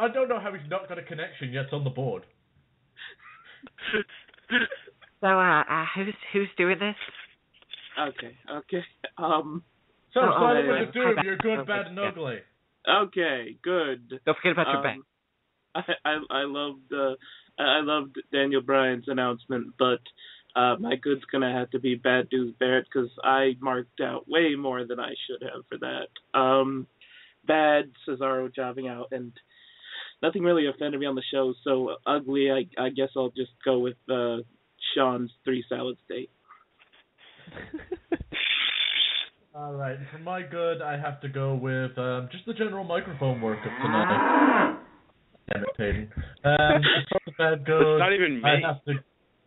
don't know how he's not got a connection yet on the board. So, who's doing this? Okay. So, Silent Wind of Doom, you're good, bad, and ugly. Okay, good. Don't forget about your bang. I loved Daniel Bryan's announcement, but my good's gonna have to be Bad News Barrett because I marked out way more than I should have for that. Bad, Cesaro jobbing out, and nothing really offended me on the show. So ugly, I guess I'll just go with Sean's 3 salad steak. All right, and for my good, I have to go with just the general microphone work of tonight. Damn it, Paden. As far as bad goes, it's not even me.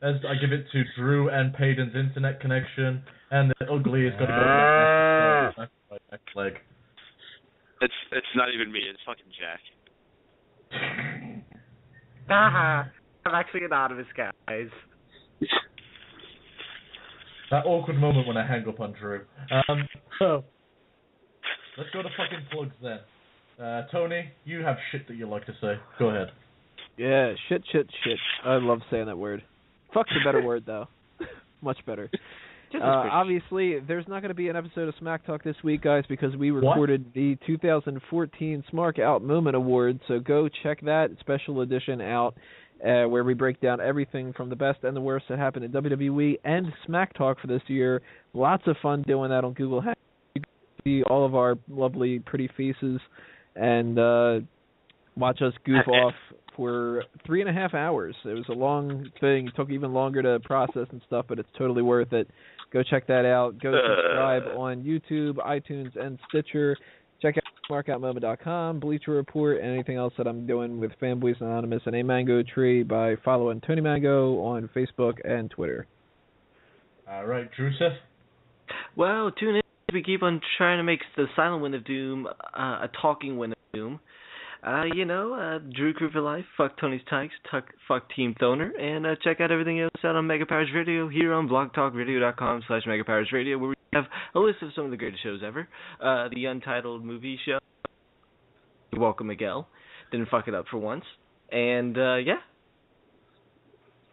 I give it to Drew and Paden's internet connection, and the ugly is going to go to my next leg. It's not even me. It's fucking Jack. I'm actually anonymous, guys. That awkward moment when I hang up on Drew. So, let's go to fucking plugs then. Tony, you have shit that you like to say. Go ahead. Yeah, shit. I love saying that word. Fuck's a better word, though. Much better. Obviously, there's not going to be an episode of Smack Talk this week, guys, because we recorded the 2014 Smark Out Moment Award, so go check that special edition out, where we break down everything from the best and the worst that happened in WWE and Smack Talk for this year. Lots of fun doing that on Google Hangouts. You can see all of our lovely, pretty faces and watch us goof off for 3.5 hours. It was a long thing. It took even longer to process and stuff, but it's totally worth it. Go check that out. Go subscribe on YouTube, iTunes, and Stitcher. Check out SmarkoutMoment.com, Bleacher Report, and anything else that I'm doing with Fanboys Anonymous and A Mango Tree by following Tony Mango on Facebook and Twitter. All right, Druseth? Well, tune in. We keep on trying to make the Silent Wind of Doom a talking Wind of Doom. Drew Crew for Life, fuck Tony's Tykes, fuck Team Thoner, and check out everything else out on Mega Powers Radio here on blogtalkradio.com/Mega Powers Radio, where we have a list of some of the greatest shows ever. The Untitled Movie Show. Welcome, Miguel. Didn't fuck it up for once. And, yeah.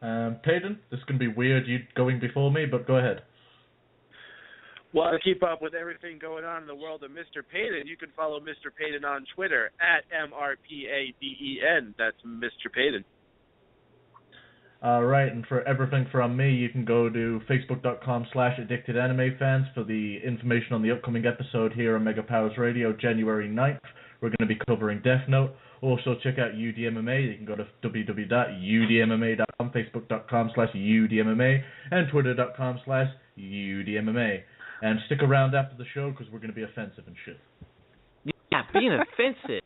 Paden, this is going to be weird, you going before me, but go ahead. Well, to keep up with everything going on in the world of Mr. Paden, you can follow Mr. Paden on Twitter at MRPADEN. That's Mr. Paden. All right, and for everything from me, you can go to facebook.com/AddictedAnimeFans for the information on the upcoming episode here on Mega Powers Radio, January 9th. We're going to be covering Death Note. Also, check out UDMMA. You can go to www.udmma.com, facebook.com/UDMMA, and twitter.com/UDMMA. And stick around after the show because we're going to be offensive and shit. Yeah, being offensive.